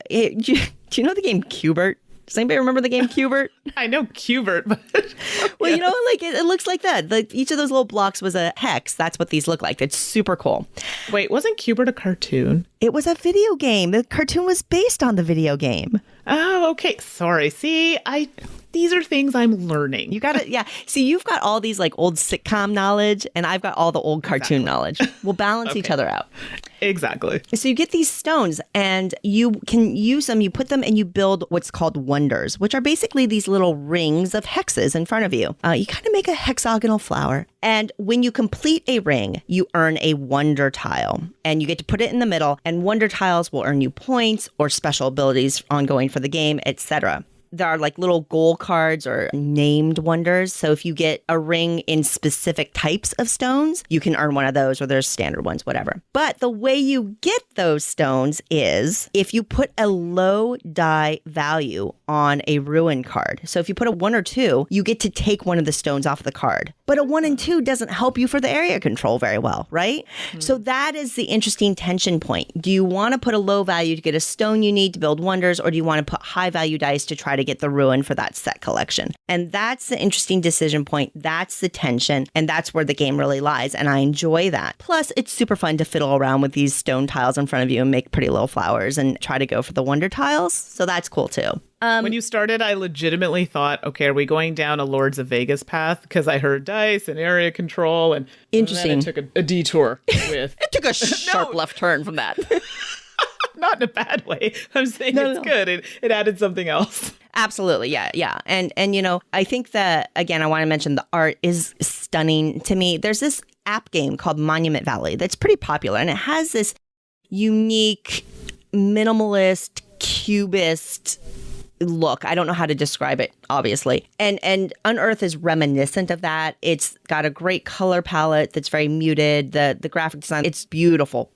you know the game Cubert? Does anybody remember the game Cubert? I know Cubert, but... Well, it looks like that. Each of those little blocks was a hex. That's what these look like. It's super cool. Wait, wasn't Cubert a cartoon? It was a video game. The cartoon was based on the video game. Oh, okay. Sorry. See, these are things I'm learning. You got it. Yeah. See, you've got all these like old sitcom knowledge, and I've got all the old cartoon knowledge. We'll balance each other out. Exactly. So you get these stones and you can use them, you put them and you build what's called wonders, which are basically these little rings of hexes in front of you. You kind of make a hexagonal flower. And when you complete a ring, you earn a wonder tile and you get to put it in the middle, and wonder tiles will earn you points or special abilities ongoing for the game, etc. There are like little goal cards or named wonders. So if you get a ring in specific types of stones, you can earn one of those, or there's standard ones, whatever. But the way you get those stones is if you put a low die value on a ruin card. So if you put a 1 or 2, you get to take one of the stones off the card. But a 1 and 2 doesn't help you for the area control very well, right? So that is the interesting tension point. Do you want to put a low value to get a stone you need to build wonders, or do you want to put high value dice to try to get the ruin for that set collection? And that's the interesting decision point. That's the tension. And that's where the game really lies. And I enjoy that. Plus, it's super fun to fiddle around with these stone tiles in front of you and make pretty little flowers and try to go for the wonder tiles. So that's cool too. When you started, I legitimately thought, okay, are we going down a Lords of Vegas path? Because I heard dice and area control, and interesting. And then it took a detour with... It took a sharp left turn from that. Not in a bad way. I'm saying it's good. It added something else. Absolutely. Yeah. And I think that, again, I want to mention the art is stunning to me. There's this app game called Monument Valley that's pretty popular, and it has this unique minimalist, cubist look. I don't know how to describe it, obviously. And Unearth is reminiscent of that. It's got a great color palette that's very muted. The graphic design, it's beautiful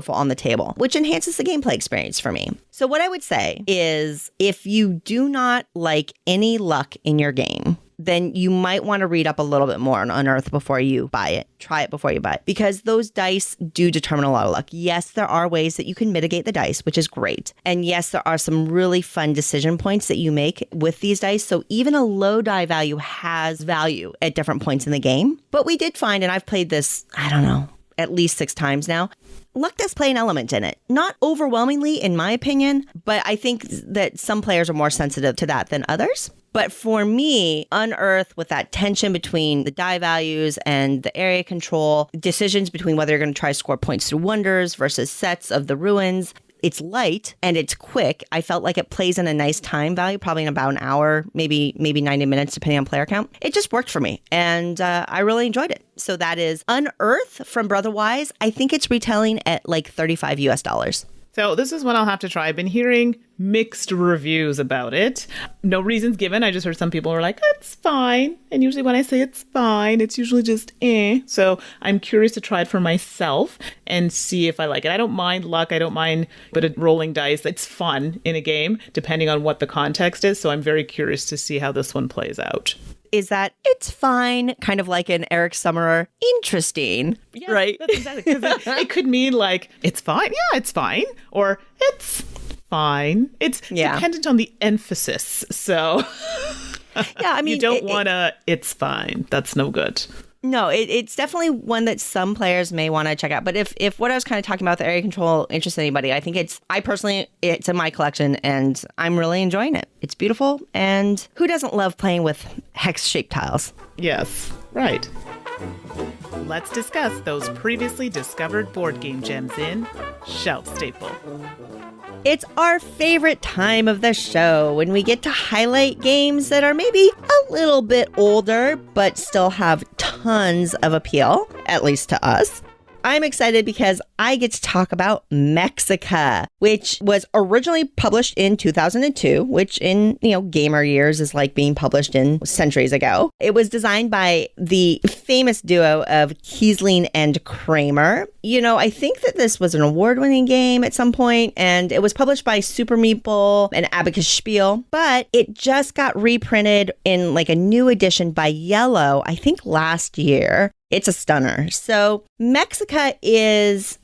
on the table, which enhances the gameplay experience for me. So what I would say is if you do not like any luck in your game, then you might want to read up a little bit more on Unearth before you buy it. Try it before you buy it, because those dice do determine a lot of luck. Yes, there are ways that you can mitigate the dice, which is great. And yes, there are some really fun decision points that you make with these dice. So even a low die value has value at different points in the game. But we did find, and I've played this, I don't know, at least 6 times now, luck does play an element in it. Not overwhelmingly, in my opinion, but I think that some players are more sensitive to that than others. But for me, Unearth, with that tension between the die values and the area control, decisions between whether you're going to try to score points through wonders versus sets of the ruins, it's light and it's quick. I felt like it plays in a nice time value, probably in about an hour, maybe 90 minutes, depending on player count. It just worked for me, and I really enjoyed it. So that is Unearth from Brotherwise. I think it's retailing at like $35 US. So this is one I'll have to try. I've been hearing mixed reviews about it. No reasons given. I just heard some people were like, it's fine. And usually when I say it's fine, it's usually just eh. So I'm curious to try it for myself and see if I like it. I don't mind luck. I don't mind rolling dice. It's fun in a game, depending on what the context is. So I'm very curious to see how this one plays out. Is that it's fine, kind of like an Eric Summerer, interesting, yes, right? That's exactly, because it could mean like, it's fine, yeah, it's fine, or it's fine. It's dependent on the emphasis, so yeah, I mean, you don't want to, it's fine. That's no good. No, it's definitely one that some players may want to check out. But if what I was kind of talking about, the area control, interests anybody, I think it's in my collection and I'm really enjoying it. It's beautiful. And who doesn't love playing with hex-shaped tiles? Yes, right. Let's discuss those previously discovered board game gems in Shelf Staple. It's our favorite time of the show when we get to highlight games that are maybe a little bit older, but still have tons of appeal, at least to us. I'm excited because I get to talk about Mexica, which was originally published in 2002, which in, gamer years is like being published in centuries ago. It was designed by the famous duo of Kiesling and Kramer. I think that this was an award-winning game at some point, and it was published by Super Meeple and Abacus Spiel, but it just got reprinted in like a new edition by Yellow, I think last year. It's a stunner. So Mexica is,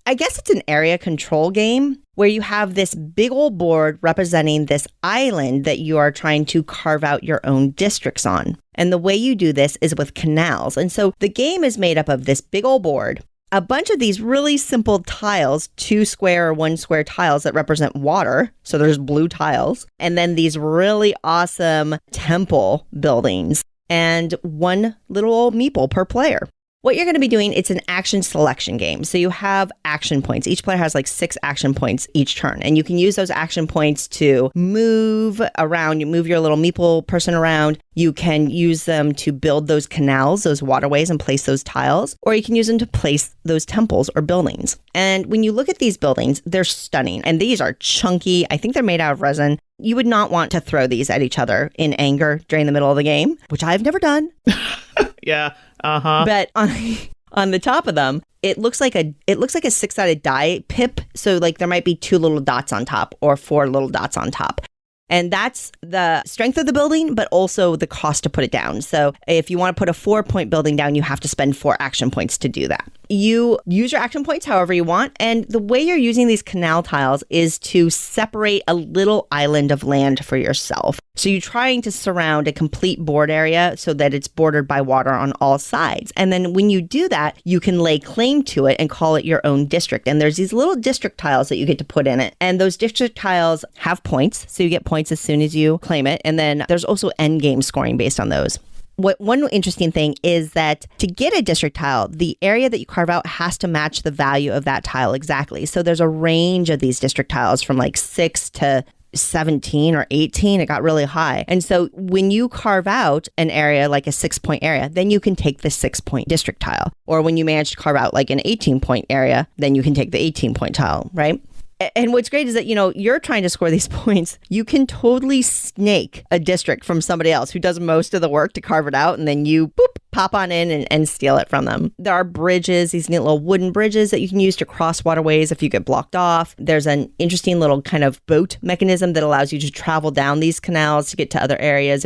I guess it's an area control game where you have this big old board representing this island that you are trying to carve out your own districts on. And the way you do this is with canals. And so the game is made up of this big old board, a bunch of these really simple tiles, 2 square or 1 square tiles that represent water. So there's blue tiles. And then these really awesome temple buildings. And 1 little old meeple per player. What you're going to be doing, it's an action selection game. So you have action points. Each player has like 6 action points each turn. And you can use those action points to move around. You move your little meeple person around. You can use them to build those canals, those waterways, and place those tiles. Or you can use them to place those temples or buildings. And when you look at these buildings, they're stunning. And these are chunky. I think they're made out of resin. You would not want to throw these at each other in anger during the middle of the game, which I've never done. Yeah. Uh-huh. But on the top of them, it looks like a 6-sided die pip. So like there might be 2 little dots on top or 4 little dots on top. And that's the strength of the building, but also the cost to put it down. So if you want to put a 4-point building down, you have to spend 4 action points to do that. You use your action points however you want. And the way you're using these canal tiles is to separate a little island of land for yourself. So you're trying to surround a complete board area so that it's bordered by water on all sides. And then when you do that, you can lay claim to it and call it your own district. And there's these little district tiles that you get to put in it. And those district tiles have points. So you get points as soon as you claim it. And then there's also end game scoring based on those. One interesting thing is that to get a district tile, the area that you carve out has to match the value of that tile exactly. So there's a range of these district tiles from like 6 to 17 or 18. It got really high. And so when you carve out an area like a 6-point area, then you can take the 6-point district tile. Or when you manage to carve out like an 18-point area, then you can take the 18-point tile, right? And what's great is that, you're trying to score these points. You can totally snake a district from somebody else who does most of the work to carve it out. And then you pop on in and steal it from them. There are bridges, these neat little wooden bridges that you can use to cross waterways if you get blocked off. There's an interesting little kind of boat mechanism that allows you to travel down these canals to get to other areas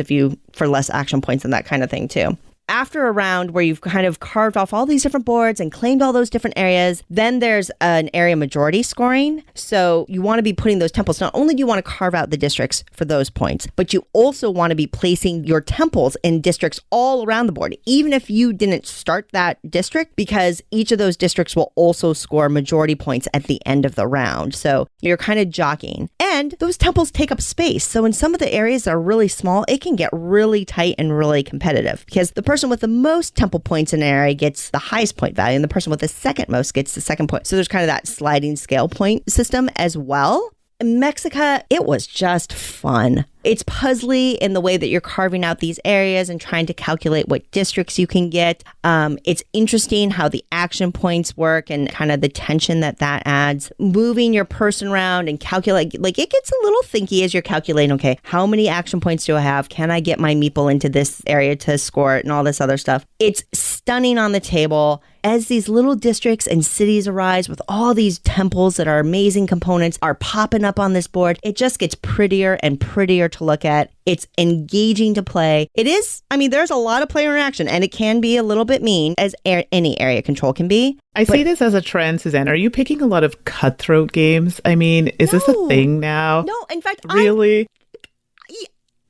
for less action points and that kind of thing too. After a round where you've kind of carved off all these different boards and claimed all those different areas, then there's an area majority scoring. So you want to be putting those temples. Not only do you want to carve out the districts for those points, but you also want to be placing your temples in districts all around the board, even if you didn't start that district, because each of those districts will also score majority points at the end of the round. So you're kind of jockeying. And those temples take up space. So in some of the areas that are really small, it can get really tight and really competitive because the person with the most temple points in an area gets the highest point value and the person with the second most gets the second point. So there's kind of that sliding scale point system as well. In Mexica, it was just fun. It's puzzly in the way that you're carving out these areas and trying to calculate what districts you can get. It's interesting how the action points work and kind of the tension that adds. Moving your person around and calculate, like it gets a little thinky as you're calculating, okay, how many action points do I have? Can I get my meeple into this area to score it and all this other stuff? It's stunning on the table. As these little districts and cities arise with all these temples that are amazing components are popping up on this board, it just gets prettier and prettier to look at. It's engaging to play. It is, there's a lot of player interaction and it can be a little bit mean as any area control can be. I see this as a trend, Suzanne. Are you picking a lot of cutthroat games? Is this a thing now? No, in fact, really?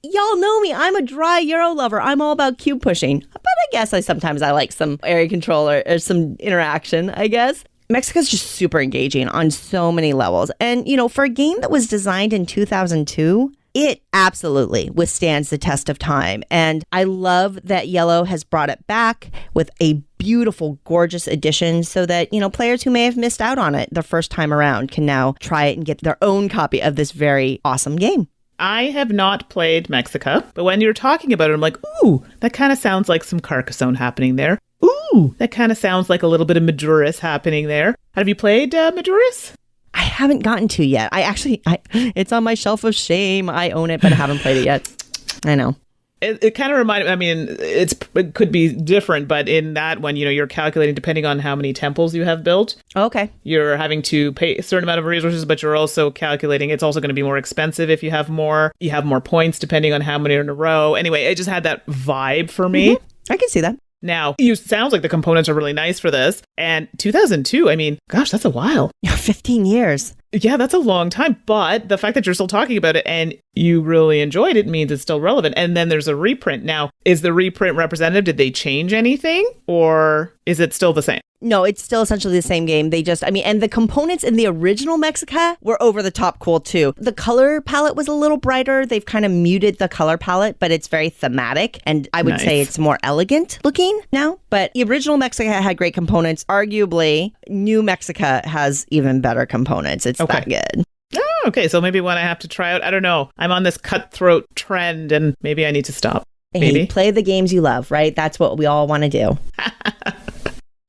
Y'all know me. I'm a dry Euro lover. I'm all about cube pushing. But guess sometimes I like some area control or some interaction, I guess. Mexico's just super engaging on so many levels. And, for a game that was designed in 2002, it absolutely withstands the test of time. And I love that Yellow has brought it back with a beautiful, gorgeous edition so that, players who may have missed out on it the first time around can now try it and get their own copy of this very awesome game. I have not played Mexica, but when you're talking about it, I'm like, ooh, that kind of sounds like some Carcassonne happening there. Ooh, that kind of sounds like a little bit of Maduris happening there. Have you played Maduris? I haven't gotten to yet. It's on my shelf of shame. I own it, but I haven't played it yet. I know. It kind of reminded me, I mean, it could be different, but in that one, you're calculating depending on how many temples you have built. Okay. You're having to pay a certain amount of resources, but you're also calculating it's also going to be more expensive if you have more. You have more points depending on how many are in a row. Anyway, it just had that vibe for me. I can see that. Now, sounds like the components are really nice for this. And 2002, I mean, gosh, that's a while. 15 years. Yeah, that's a long time. But the fact that you're still talking about it and you really enjoyed it means it's still relevant. And then there's a reprint. Now, is the reprint representative? Did they change anything? Or is it still the same? No, it's still essentially the same game. They just, and the components in the original Mexica were over the top cool too. The color palette was a little brighter. They've kind of muted the color palette, but it's very thematic. And I would say it's more elegant looking now. But the original Mexica had great components. Arguably, new Mexica has even better components. It's that good. Oh, okay. So maybe when I have to try out, I don't know. I'm on this cutthroat trend and maybe I need to stop. Maybe. Hey, play the games you love, right? That's what we all want to do.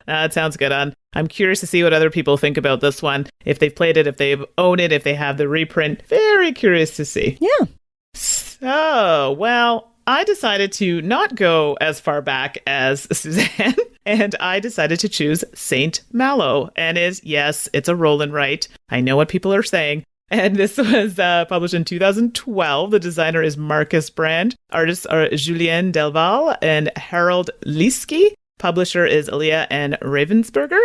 That sounds good. I'm curious to see what other people think about this one. If they've played it, if they've owned it, if they have the reprint. Very curious to see. Yeah. So, well, I decided to not go as far back as Suzanne, and I decided to choose Saint Malo. And yes, it's a roll and write. I know what people are saying. And this was published in 2012. The designer is Marcus Brand. Artists are Julien Delval and Harold Liesky. Publisher is Elia and Ravensburger.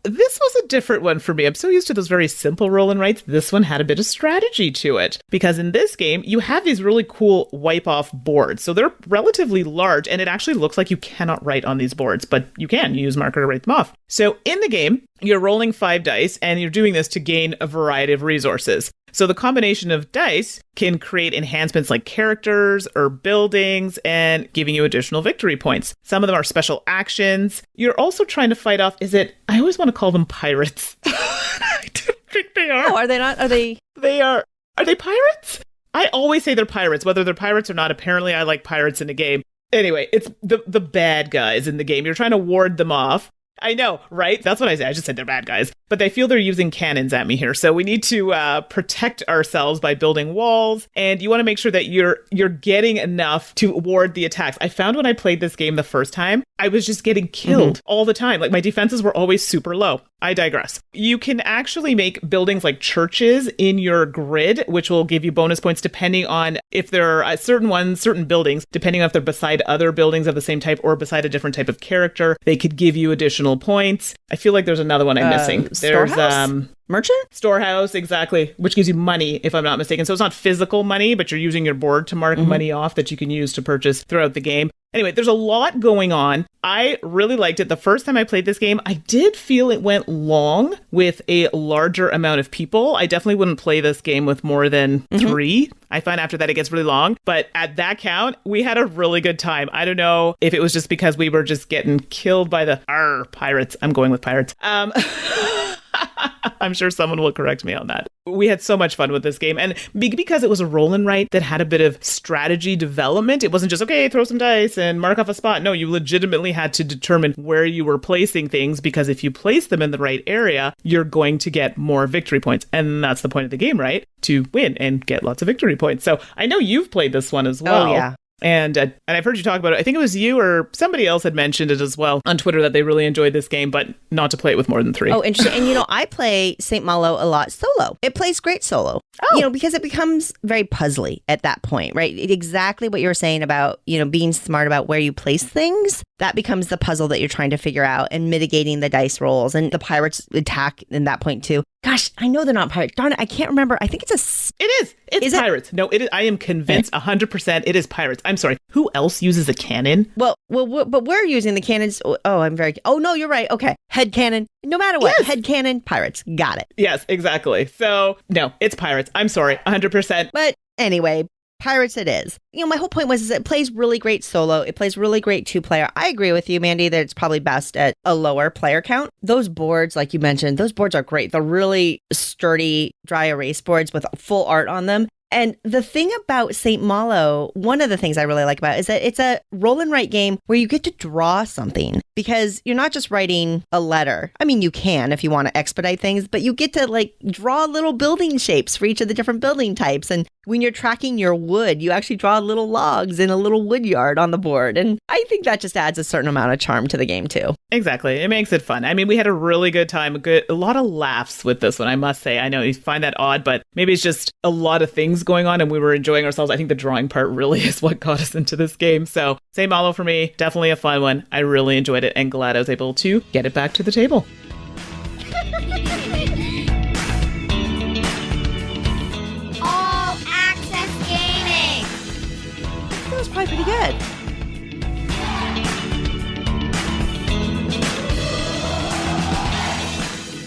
This was a different one for me. I'm so used to those very simple roll and writes. This one had a bit of strategy to it. Because in this game, you have these really cool wipe-off boards. So they're relatively large, and it actually looks like you cannot write on these boards, but you can. You use marker to write them off. So in the game, you're rolling 5 dice, and you're doing this to gain a variety of resources. So the combination of dice can create enhancements like characters or buildings and giving you additional victory points. Some of them are special actions. You're also trying to fight off, I always want to call them pirates. I don't think they are. Oh, are they not? Are they? They are. Are they pirates? I always say they're pirates, whether they're pirates or not. Apparently, I like pirates in the game. Anyway, it's the bad guys in the game. You're trying to ward them off. I know, right? That's what I said. I just said they're bad guys. But they feel they're using cannons at me here. So we need to protect ourselves by building walls. And you want to make sure that you're getting enough to ward the attacks. I found when I played this game the first time, I was just getting killed all the time. Like my defenses were always super low. I digress. You can actually make buildings like churches in your grid, which will give you bonus points depending on if there are certain buildings, depending on if they're beside other buildings of the same type or beside a different type of character, they could give you additional points. I feel like there's another one I'm missing. There's Merchant? Storehouse, exactly, which gives you money, if I'm not mistaken. So it's not physical money, but you're using your board to mark money off that you can use to purchase throughout the game. Anyway, there's a lot going on. I really liked it. The first time I played this game, I did feel it went long with a larger amount of people. I definitely wouldn't play this game with more than 3. I find after that it gets really long. But at that count, we had a really good time. I don't know if it was just because we were just getting killed by the pirates. I'm going with pirates. I'm sure someone will correct me on that. We had so much fun with this game. And because it was a roll and write that had a bit of strategy development, it wasn't just, okay, throw some dice and mark off a spot. No, you legitimately had to determine where you were placing things, because if you place them in the right area, you're going to get more victory points. And that's the point of the game, right? To win and get lots of victory points. So I know you've played this one as well. Oh, yeah. And I've heard you talk about it. I think it was you or somebody else had mentioned it as well on Twitter that they really enjoyed this game, but not to play it with more than 3. Oh, interesting. And I play Saint Malo a lot solo. It plays great solo. because it becomes very puzzly at that point, right? Exactly what you were saying about, being smart about where you place things. That becomes the puzzle that you're trying to figure out and mitigating the dice rolls and the pirates attack in that point too. Gosh, I know they're not pirates. Darn it, I can't remember. I think it's It is. It's pirates. No, it is. I am convinced 100% it is pirates. I'm sorry. Who else uses a cannon? Well, but we're using the cannons. Oh, no, you're right. Okay. Head cannon. No matter what. Yes. Head cannon, pirates. Got it. Yes, exactly. So, no, it's pirates. I'm sorry. 100%. But anyway, pirates it is. My whole point was it plays really great solo. It plays really great 2-player. I agree with you, Mandy, that it's probably best at a lower player count. Those boards, like you mentioned, those boards are great. They're really sturdy, dry erase boards with full art on them. And the thing about Saint Malo, one of the things I really like about it is that it's a roll and write game where you get to draw something because you're not just writing a letter. I mean, you can if you want to expedite things, but you get to draw little building shapes for each of the different building types. And when you're tracking your wood, you actually draw little logs in a little wood yard on the board. And I think that just adds a certain amount of charm to the game too. Exactly. It makes it fun. I mean, we had a really good time, a lot of laughs with this one, I must say. I know you find that odd, but maybe it's just a lot of things going on and we were enjoying ourselves. I think the drawing part really is what got us into this game. So Saint Malo for me, definitely a fun one. I really enjoyed it and glad I was able to get it back to the table. All Access Gaming. That was probably pretty good.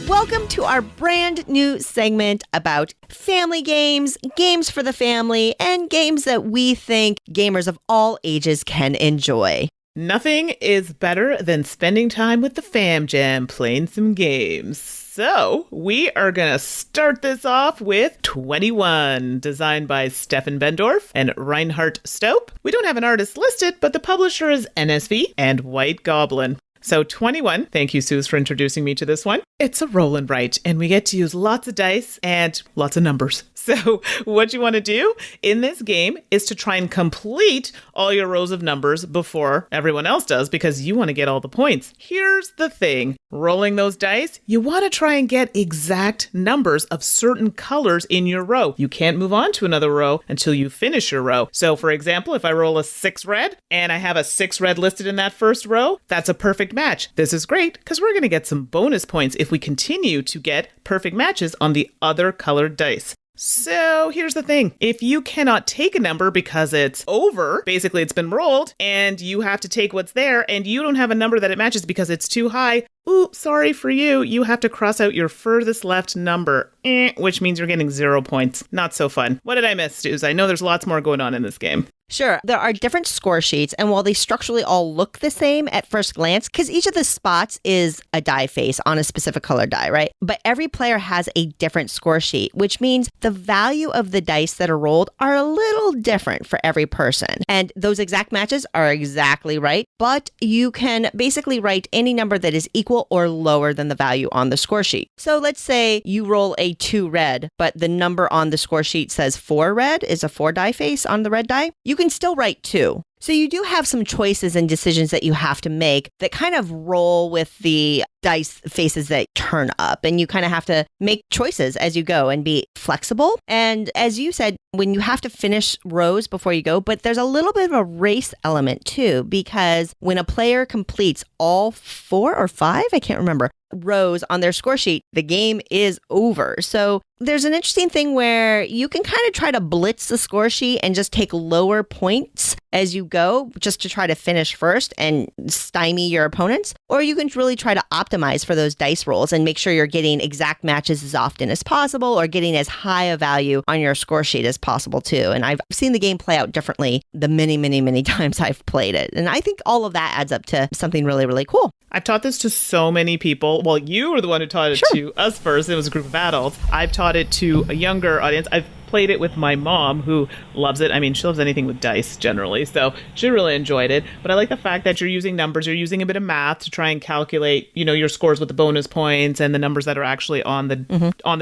Welcome to our brand new segment about family games, games for the family, and games that we think gamers of all ages can enjoy. Nothing is better than spending time with the fam jam playing some games. So we are going to start this off with 21, designed by Stefan Bendorf and Reinhard Stope. We don't have an artist listed, but the publisher is NSV and White Goblin. So 21, thank you, Suze, for introducing me to this one. It's a roll and write, and we get to use lots of dice and lots of numbers. So what you want to do in this game is to try and complete all your rows of numbers before everyone else does, because you want to get all the points. Here's the thing. Rolling those dice, you want to try and get exact numbers of certain colors in your row. You can't move on to another row until you finish your row. So for example, if I roll a 6 red and I have a 6 red listed in that first row, that's a perfect match. This is great because we're going to get some bonus points if we continue to get perfect matches on the other colored dice. So here's the thing. If you cannot take a number because it's over, basically it's been rolled, and you have to take what's there, and you don't have a number that it matches because it's too high, ooh, sorry for you. You have to cross out your furthest left number, which means you're getting 0 points. Not so fun. What did I miss, Suze? I know there's lots more going on in this game. Sure. There are different score sheets, and while they structurally all look the same at first glance, because each of the spots is a die face on a specific color die, right? But every player has a different score sheet, which means the value of the dice that are rolled are a little different for every person. And those exact matches are exactly right, but you can basically write any number that is equal or lower than the value on the score sheet. So let's say you roll a 2 red, but the number on the score sheet says 4 red, is a 4 die face on the red die. You can still write 2. So you do have some choices and decisions that you have to make that kind of roll with the dice faces that turn up. And you kind of have to make choices as you go and be flexible. And as you said, when you have to finish rows before you go, but there's a little bit of a race element too, because when a player completes all 4 or 5, I can't remember, rows on their score sheet, the game is over. So there's an interesting thing where you can kind of try to blitz the score sheet and just take lower points as you go, just to try to finish first and stymie your opponents. Or you can really try to optimize for those dice rolls and make sure you're getting exact matches as often as possible or getting as high a value on your score sheet as possible too. And I've seen the game play out differently the many, many, many times I've played it. And I think all of that adds up to something really, really cool. I've taught this to so many people. Well, you were the one who taught it to us first. It was a group of adults. I've taught it to a younger audience. I've played it with my mom, who loves it. I mean, she loves anything with dice generally, so she really enjoyed it. But I like the fact that you're using numbers, you're using a bit of math to try and calculate, your scores with the bonus points and the numbers that are actually on the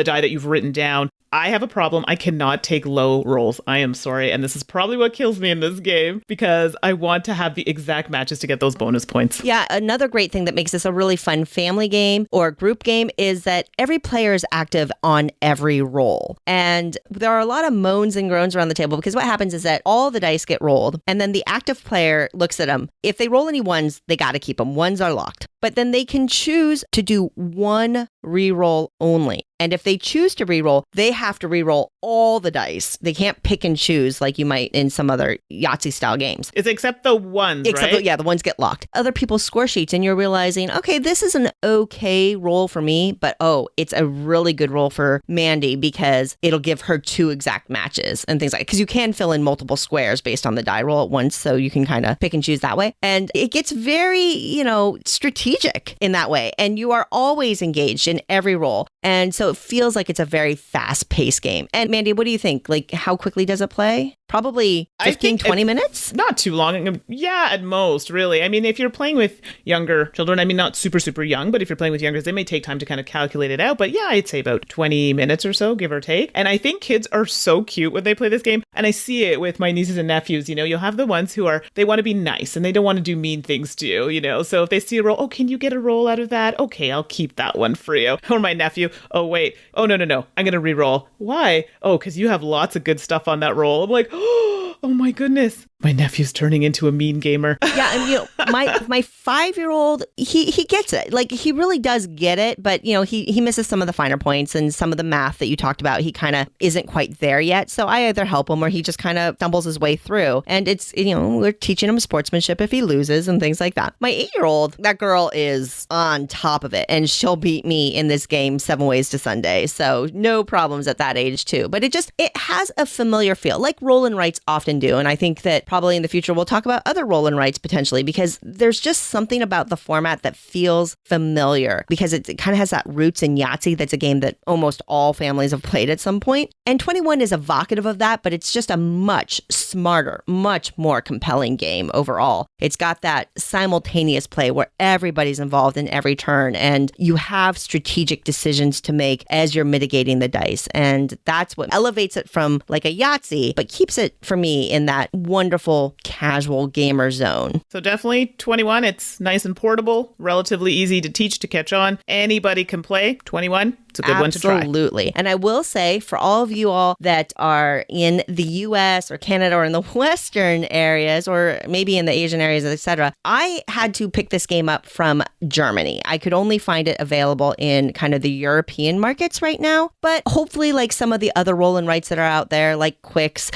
die that you've written down. I have a problem. I cannot take low rolls. I am sorry. And this is probably what kills me in this game because I want to have the exact matches to get those bonus points. Yeah, another great thing that makes this a really fun family game or group game is that every player is active on every roll. And there are a lot of moans and groans around the table because what happens is that all the dice get rolled and then the active player looks at them. If they roll any ones, they got to keep them. Ones are locked. But then they can choose to do one reroll only. And if they choose to reroll, they have to reroll all the dice. They can't pick and choose like you might in some other Yahtzee style games. It's except the ones, right? Yeah, the ones get locked. Other people's score sheets, and you're realizing, okay, this is an okay roll for me, but it's a really good roll for Mandy because it'll give her 2 exact matches and things like that. Because you can fill in multiple squares based on the die roll at once, so you can kind of pick and choose that way. And it gets very, strategic in that way. And you are always engaged in every roll. And so it feels like it's a very fast-paced game. And Mandy, what do you think? Like, how quickly does it play? Probably 15, 20 minutes? Not too long. Yeah, at most, really. I mean, if you're playing with younger children, I mean, not super, super young, but if you're playing with youngers, they may take time to kind of calculate it out. But yeah, I'd say about 20 minutes or so, give or take. And I think kids are so cute when they play this game. And I see it with my nieces and nephews. You'll have the ones who they want to be nice and they don't want to do mean things to you, So if they see a roll, can you get a roll out of that? Okay, I'll keep that one for you. Or my nephew, wait. Oh, no. I'm going to re-roll. Why? Because you have lots of good stuff on that roll. I'm like, oh my goodness. My nephew's turning into a mean gamer. Yeah, and my 5-year-old, he gets it. Like, he really does get it, but he misses some of the finer points and some of the math that you talked about. He kind of isn't quite there yet. So I either help him or he just kind of stumbles his way through. And it's, we're teaching him sportsmanship if he loses and things like that. My 8-year-old, that girl is on top of it, and she'll beat me in this game 7 ways to Sunday. So no problems at that age too. But it has a familiar feel, like roll and writes often do. And I think that probably in the future we'll talk about other roll and writes potentially, because there's just something about the format that feels familiar because it kind of has that roots in Yahtzee. That's a game that almost all families have played at some point. And 21 is evocative of that, but it's just a much smarter, much more compelling game overall. It's got that simultaneous play where everybody's involved in every turn and you have strategic decisions to make as you're mitigating the dice. And that's what elevates it from like a Yahtzee, but keeps it for me in that wonderful casual gamer zone. So definitely 21. It's nice and portable, relatively easy to teach, to catch on. Anybody can play. 21. It's a good one to try. Absolutely. And I will say, for all of you all that are in the US or Canada or in the Western areas or maybe in the Asian areas, etc., I had to pick this game up from Germany. I could only find it available in kind of the European markets right now, but hopefully like some of the other roll and writes that are out there, like Quicks,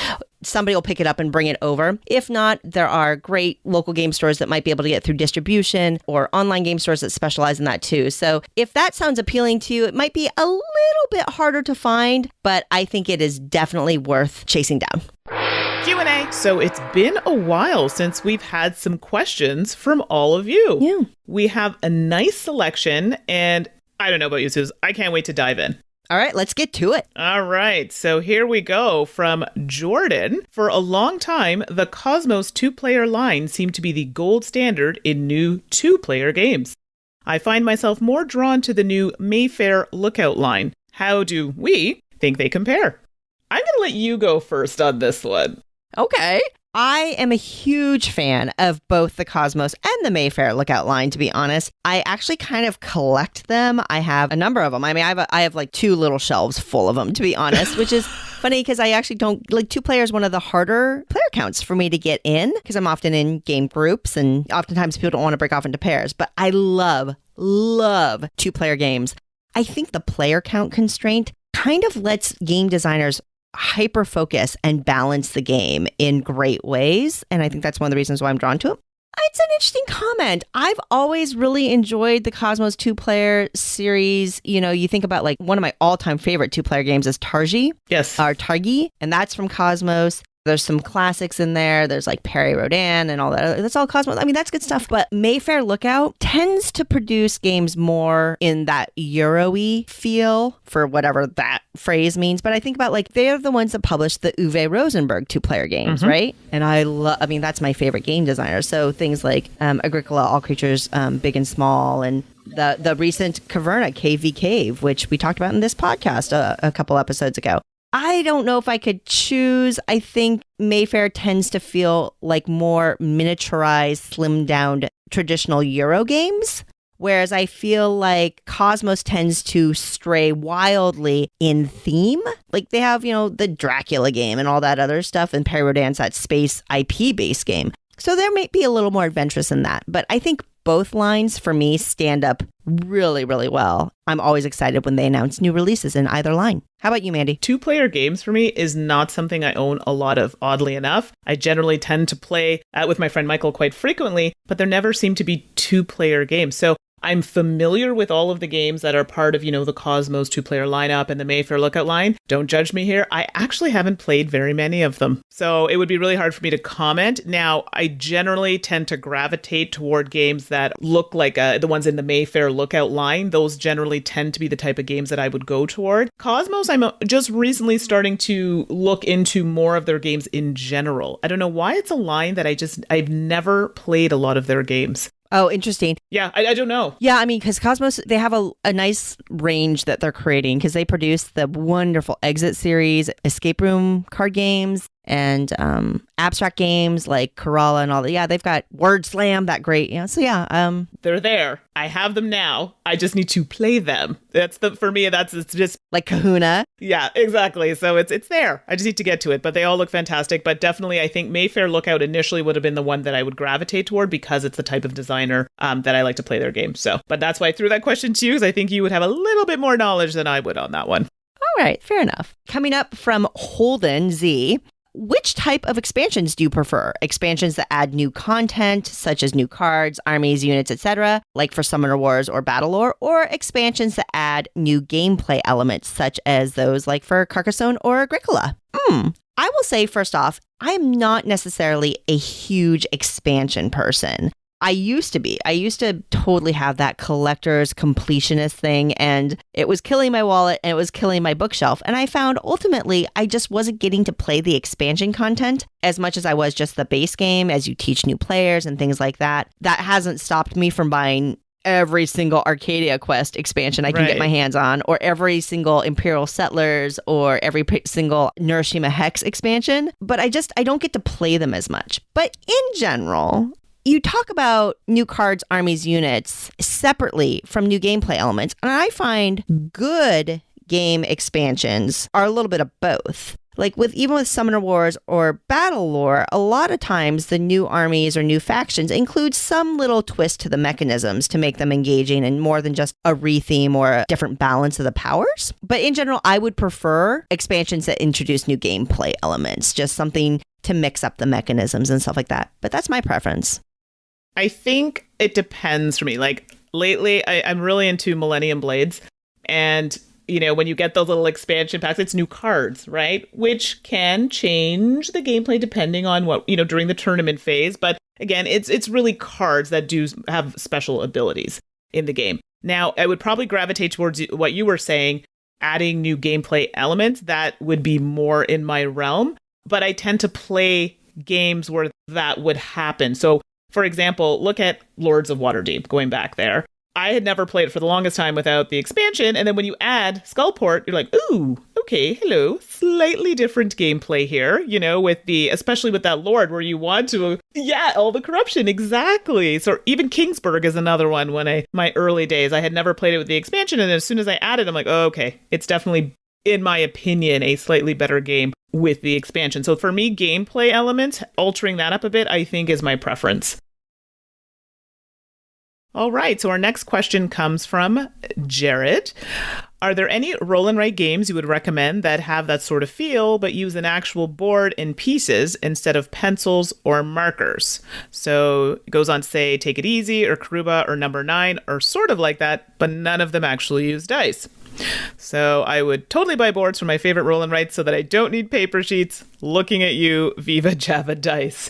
somebody will pick it up and bring it over. If not, there are great local game stores that might be able to get through distribution or online game stores that specialize in that too. So if that sounds appealing to you, it might be a little bit harder to find, but I think it is definitely worth chasing down. Q&A. So it's been a while since we've had some questions from all of you. Yeah. We have a nice selection, and I don't know about you, Suze. I can't wait to dive in. All right, let's get to it. All right, so here we go from Jordan. For a long time, the Cosmos 2-player line seemed to be the gold standard in new 2-player games. I find myself more drawn to the new Mayfair Lookout line. How do we think they compare? I'm going to let you go first on this one. Okay. I am a huge fan of both the Cosmos and the Mayfair Lookout line, to be honest. I actually kind of collect them. I have a number of them. I mean, I have like 2 little shelves full of them, to be honest, which is funny because I actually don't, like 2-player is one of the harder player counts for me to get in because I'm often in game groups and oftentimes people don't want to break off into pairs. But I love 2-player games. I think the player count constraint kind of lets game designers hyper focus and balance the game in great ways. And I think that's one of the reasons why I'm drawn to it. It's an interesting comment. I've always really enjoyed the Cosmos 2-player series. You think about like one of my all-time favorite 2-player games is Targi. Yes. Or Targi, and that's from Cosmos. There's some classics in there. There's like Perry Rodin and all that. That's all Cosmos. I mean, that's good stuff. But Mayfair Lookout tends to produce games more in that Euro-y feel, for whatever that phrase means. But I think about like, they're the ones that published the Uwe Rosenberg 2-player games, right? And I mean, that's my favorite game designer. So things like Agricola, All Creatures, Big and Small, and the recent Caverna, Cave v Cave, which we talked about in this podcast a couple episodes ago. I don't know if I could choose. I think Mayfair tends to feel like more miniaturized, slimmed down traditional Euro games, whereas I feel like Cosmos tends to stray wildly in theme. Like they have, the Dracula game and all that other stuff, and Perry Rodin's that space IP-based game. So there may be a little more adventurous in that. But I think both lines for me stand up really, really well. I'm always excited when they announce new releases in either line. How about you, Mandy? 2-player games for me is not something I own a lot of, oddly enough. I generally tend to play with my friend Michael quite frequently, but there never seem to be 2-player games. So I'm familiar with all of the games that are part of, the Cosmos 2-player lineup and the Mayfair Lookout line. Don't judge me here. I actually haven't played very many of them. So it would be really hard for me to comment. Now, I generally tend to gravitate toward games that look like the ones in the Mayfair Lookout line. Those generally tend to be the type of games that I would go toward. Cosmos, I'm just recently starting to look into more of their games in general. I don't know why it's a line that I've never played a lot of their games. Oh, interesting. Yeah, I don't know. Yeah, I mean, because Cosmos, they have a nice range that they're creating because they produce the wonderful Exit series, escape room card games, and abstract games like Kerala and all that. Yeah, they've got Word Slam, that great. They're there. I have them now. I just need to play them. For me, it's just like Kahuna. Yeah, exactly. So it's there. I just need to get to it, but they all look fantastic. But definitely, I think Mayfair Lookout initially would have been the one that I would gravitate toward because it's the type of designer that I like to play their games. So, but that's why I threw that question to you, because I think you would have a little bit more knowledge than I would on that one. All right, fair enough. Coming up from Holden Z. Which type of expansions do you prefer? Expansions that add new content, such as new cards, armies, units, etc., like for Summoner Wars or Battle Lore, or expansions that add new gameplay elements, such as those like for Carcassonne or Agricola? I will say, first off, I am not necessarily a huge expansion person. I used to be. I used to totally have that collector's completionist thing, and it was killing my wallet and it was killing my bookshelf. And I found ultimately I just wasn't getting to play the expansion content as much as I was just the base game as you teach new players and things like that. That hasn't stopped me from buying every single Arcadia Quest expansion I can get my hands on, or every single Imperial Settlers, or every single Neuroshima Hex expansion. But I don't get to play them as much. But in general, you talk about new cards, armies, units separately from new gameplay elements, and I find good game expansions are a little bit of both. Like even with Summoner Wars or Battle Lore, a lot of times the new armies or new factions include some little twist to the mechanisms to make them engaging and more than just a retheme or a different balance of the powers. But in general, I would prefer expansions that introduce new gameplay elements, just something to mix up the mechanisms and stuff like that. But that's my preference. I think it depends for me. Like lately, I'm really into Millennium Blades. And, when you get those little expansion packs, it's new cards, right? Which can change the gameplay depending on what, during the tournament phase. But again, it's really cards that do have special abilities in the game. Now, I would probably gravitate towards what you were saying, adding new gameplay elements. That would be more in my realm. But I tend to play games where that would happen. So, for example, look at Lords of Waterdeep, going back there. I had never played it for the longest time without the expansion, and then when you add Skullport, you're like, ooh, okay, hello, slightly different gameplay here, especially with that Lord where you want to, all the corruption, exactly. So even Kingsburg is another one my early days, I had never played it with the expansion, and as soon as I added, I'm like, oh, okay, it's definitely, in my opinion, a slightly better game with the expansion. So for me, gameplay elements, altering that up a bit, I think is my preference. All right, so our next question comes from Jared. Are there any roll and write games you would recommend that have that sort of feel, but use an actual board and pieces instead of pencils or markers? So it goes on to say Take It Easy or Karuba or Number 9 or sort of like that, but none of them actually use dice. So I would totally buy boards for my favorite roll and write so that I don't need paper sheets. Looking at you, Viva Java Dice.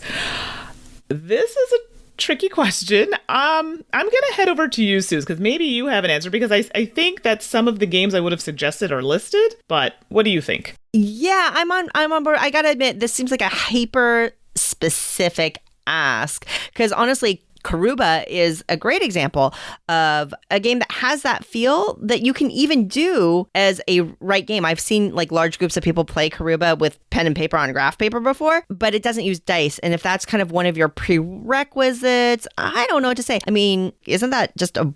This is a tricky question. I'm going to head over to you, Suze, because maybe you have an answer, because I think that some of the games I would have suggested are listed, but what do you think? Yeah, I'm on board. I got to admit, this seems like a hyper specific ask, because honestly, Karuba is a great example of a game that has that feel that you can even do as a right game. I've seen like large groups of people play Karuba with pen and paper on graph paper before, but it doesn't use dice. And if that's kind of one of your prerequisites, I don't know what to say. I mean, isn't that just a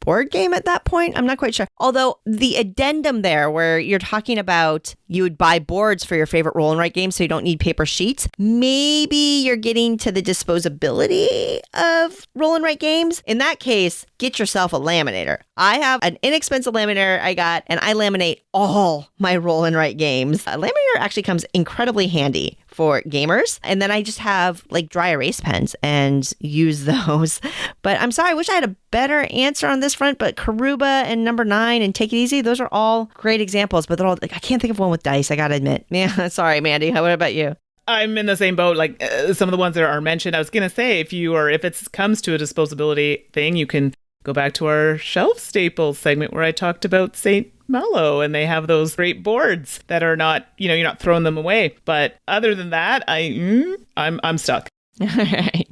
board game at that point? I'm not quite sure. Although the addendum there where you're talking about you would buy boards for your favorite roll and write game so you don't need paper sheets, maybe you're getting to the disposability of roll and write games. In that case, get yourself a laminator. I have an inexpensive laminator I got, and I laminate all my roll and write games. A laminator actually comes incredibly handy for gamers. And then I just have like dry erase pens and use those. But I'm sorry, I wish I had a better answer on this front. But Karuba and Number 9 and Take It Easy, those are all great examples. But they're all like, I can't think of one with dice, I gotta admit. Yeah, sorry, Mandy. What about you? I'm in the same boat. Like some of the ones that are mentioned, I was going to say, if it comes to a disposability thing, you can go back to our shelf staples segment where I talked about Saint Malo, and they have those great boards that are not, you're not throwing them away. But other than that, I'm stuck. All right.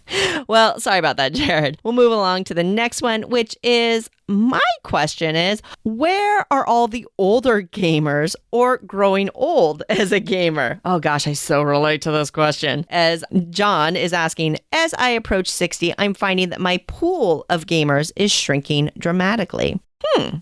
Well, sorry about that, Jared. We'll move along to the next one, which is, my question is, where are all the older gamers or growing old as a gamer? Oh gosh, I so relate to this question. As John is asking, as I approach 60, I'm finding that my pool of gamers is shrinking dramatically.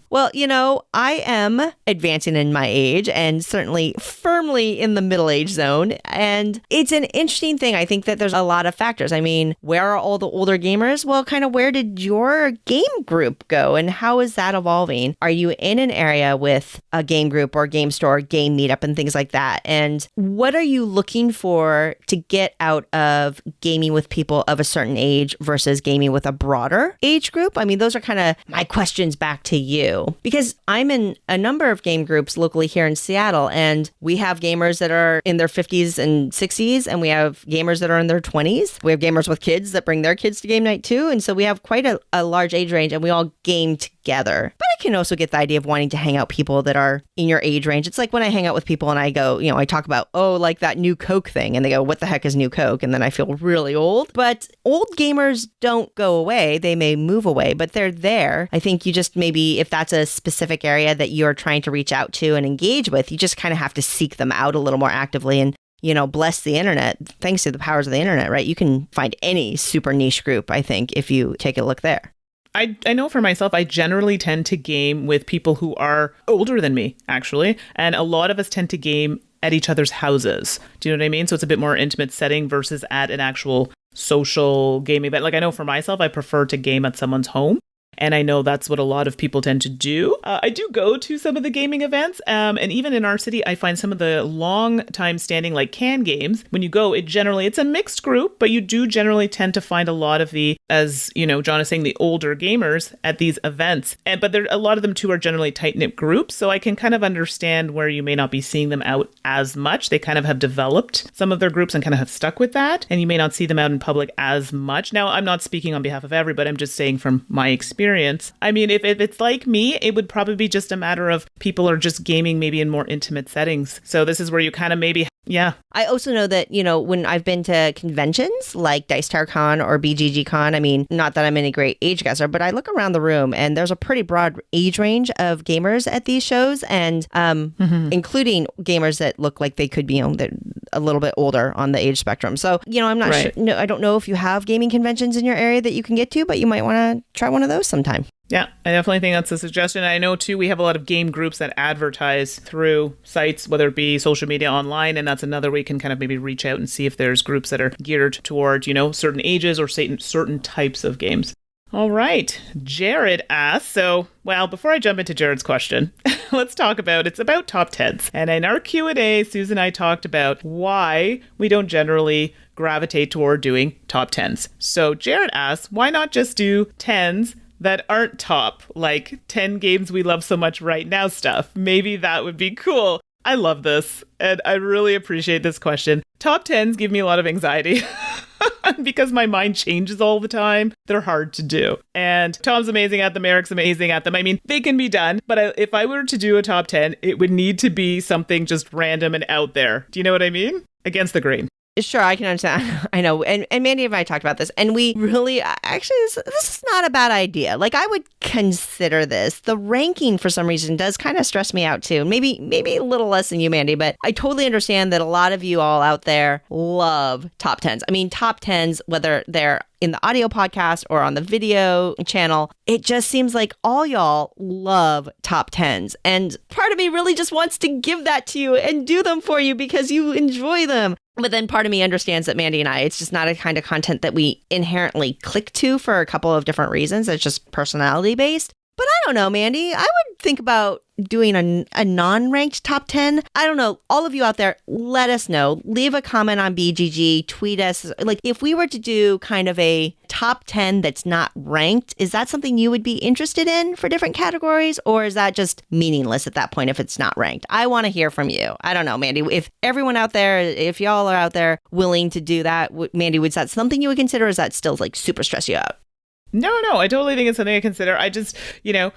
Well, I am advancing in my age and certainly firmly in the middle age zone. And it's an interesting thing. I think that there's a lot of factors. I mean, where are all the older gamers? Well, kind of where did your game group go and how is that evolving? Are you in an area with a game group or game store, game meetup and things like that? And what are you looking for to get out of gaming with people of a certain age versus gaming with a broader age group? I mean, those are kind of my questions back to you, because I'm in a number of game groups locally here in Seattle, and we have gamers that are in their 50s and 60s, and we have gamers that are in their 20s. We have gamers with kids that bring their kids to game night too, and so we have quite a large age range, and we all game together. But I can also get the idea of wanting to hang out people that are in your age range. It's like when I hang out with people and I go, I talk about, like that new Coke thing, and they go, what the heck is new Coke? And then I feel really old. But old gamers don't go away. They may move away, but they're there. I think you just maybe, if that's a specific area that you're trying to reach out to and engage with, you just kind of have to seek them out a little more actively and, bless the internet. Thanks to the powers of the internet, right? You can find any super niche group, I think, if you take a look there. I know for myself, I generally tend to game with people who are older than me, actually. And a lot of us tend to game at each other's houses. Do you know what I mean? So it's a bit more intimate setting versus at an actual social game event. Like I know for myself, I prefer to game at someone's home. And I know that's what a lot of people tend to do. I do go to some of the gaming events. And even in our city, I find some of the long time standing like can games. When you go, it's a mixed group, but you do generally tend to find a lot of the, as John is saying, the older gamers at these events. But a lot of them too are generally tight-knit groups. So I can kind of understand where you may not be seeing them out as much. They kind of have developed some of their groups and kind of have stuck with that. And you may not see them out in public as much. Now, I'm not speaking on behalf of everybody. I'm just saying from my experience. I mean, if it's like me, it would probably be just a matter of people are just gaming maybe in more intimate settings. So this is where you kind of maybe, yeah. I also know that, when I've been to conventions like Dice Tower Con or BGG Con, I mean, not that I'm any great age guesser, but I look around the room and there's a pretty broad age range of gamers at these shows, and including gamers that look like they could be, they're a little bit older on the age spectrum. So, I'm not sure. No, I don't know if you have gaming conventions in your area that you can get to, but you might want to try one of those sometime. Yeah, I definitely think that's a suggestion. I know, too, we have a lot of game groups that advertise through sites, whether it be social media, online, and that's another way you can kind of maybe reach out and see if there's groups that are geared toward, certain ages or certain types of games. All right, Jared asks, before I jump into Jared's question, let's talk about, it's about top 10s. And in our Q&A, Susan and I talked about why we don't generally gravitate toward doing top 10s. So Jared asks, why not just do 10s that aren't top, like 10 games we love so much right now stuff. Maybe that would be cool. I love this, and I really appreciate this question. Top 10s give me a lot of anxiety because my mind changes all the time. They're hard to do. And Tom's amazing at them, Eric's amazing at them. I mean, they can be done, but if I were to do a top 10, it would need to be something just random and out there. Do you know what I mean? Against the grain. Sure, I can understand. I know. And Mandy and I talked about this, and we really, actually, this is not a bad idea. Like, I would consider this. The ranking, for some reason, does kind of stress me out, too. Maybe a little less than you, Mandy, but I totally understand that a lot of you all out there love top 10s. I mean, top 10s, whether they're in the audio podcast or on the video channel, it just seems like all y'all love top 10s. And part of me really just wants to give that to you and do them for you because you enjoy them. But then part of me understands that Mandy and I, it's just not a kind of content that we inherently click to for a couple of different reasons. It's just personality based. But I don't know, Mandy. I would think about doing a non-ranked top 10. I don't know. All of you out there, let us know. Leave a comment on BGG, tweet us. Like, if we were to do kind of a top 10 that's not ranked, is that something you would be interested in for different categories? Or is that just meaningless at that point if it's not ranked? I want to hear from you. I don't know, Mandy. If everyone out there, if y'all are out there willing to do that, Mandy, was that something you would consider? Or is that still like super stress you out? No, I totally think it's something I consider. I just,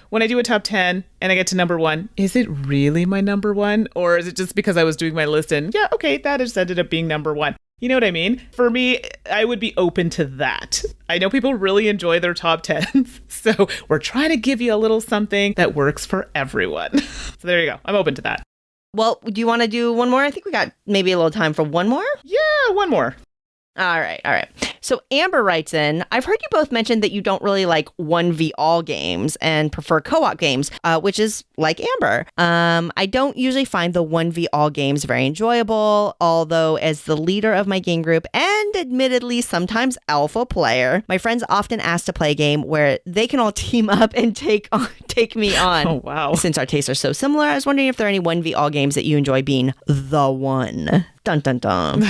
when I do a top 10 and I get to number 1, is it really my number 1? Or is it just because I was doing my list and that just ended up being number 1? You know what I mean? For me, I would be open to that. I know people really enjoy their top 10s. So we're trying to give you a little something that works for everyone. So there you go. I'm open to that. Well, do you want to do one more? I think we got maybe a little time for one more. Yeah, one more. All right. So Amber writes in, I've heard you both mention that you don't really like 1v all games and prefer co-op games, which is like Amber. I don't usually find the 1v all games very enjoyable, although as the leader of my game group and admittedly sometimes alpha player, my friends often ask to play a game where they can all team up and take me on. Oh, wow. Since our tastes are so similar, I was wondering if there are any 1v all games that you enjoy being the one. Dun, dun, dun.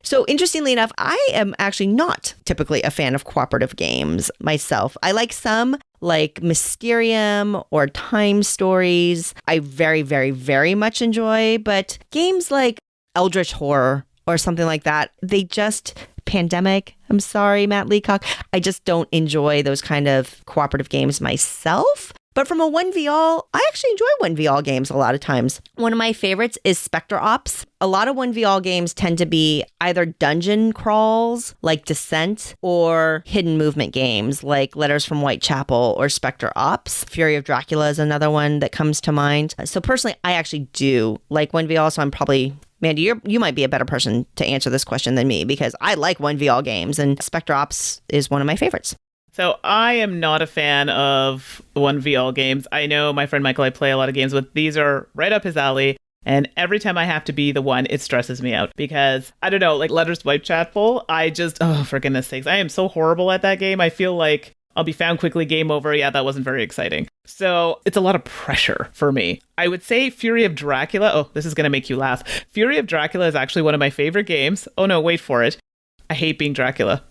So interestingly enough, I am actually not typically a fan of cooperative games myself. I like some like Mysterium or Time Stories. I very, very, very much enjoy, but games like Eldritch Horror or something like that, they just... Pandemic. I'm sorry, Matt Leacock. I just don't enjoy those kind of cooperative games myself. But from a 1v-all, I actually enjoy 1v-all games a lot of times. One of my favorites is Spectre Ops. A lot of 1v-all games tend to be either dungeon crawls like Descent or hidden movement games like Letters from Whitechapel or Spectre Ops. Fury of Dracula is another one that comes to mind. So personally, I actually do like 1v-all, so I'm probably... Mandy, you might be a better person to answer this question than me because I like 1v-all games and Spectre Ops is one of my favorites. So I am not a fan of 1v-all games. I know my friend Michael I play a lot of games with. These are right up his alley. And every time I have to be the one, it stresses me out because, I don't know, like Letters to Whitechapel, for goodness sakes, I am so horrible at that game. I feel like I'll be found quickly, game over. Yeah, that wasn't very exciting. So it's a lot of pressure for me. I would say Fury of Dracula. Oh, this is going to make you laugh. Fury of Dracula is actually one of my favorite games. Oh no, wait for it. I hate being Dracula.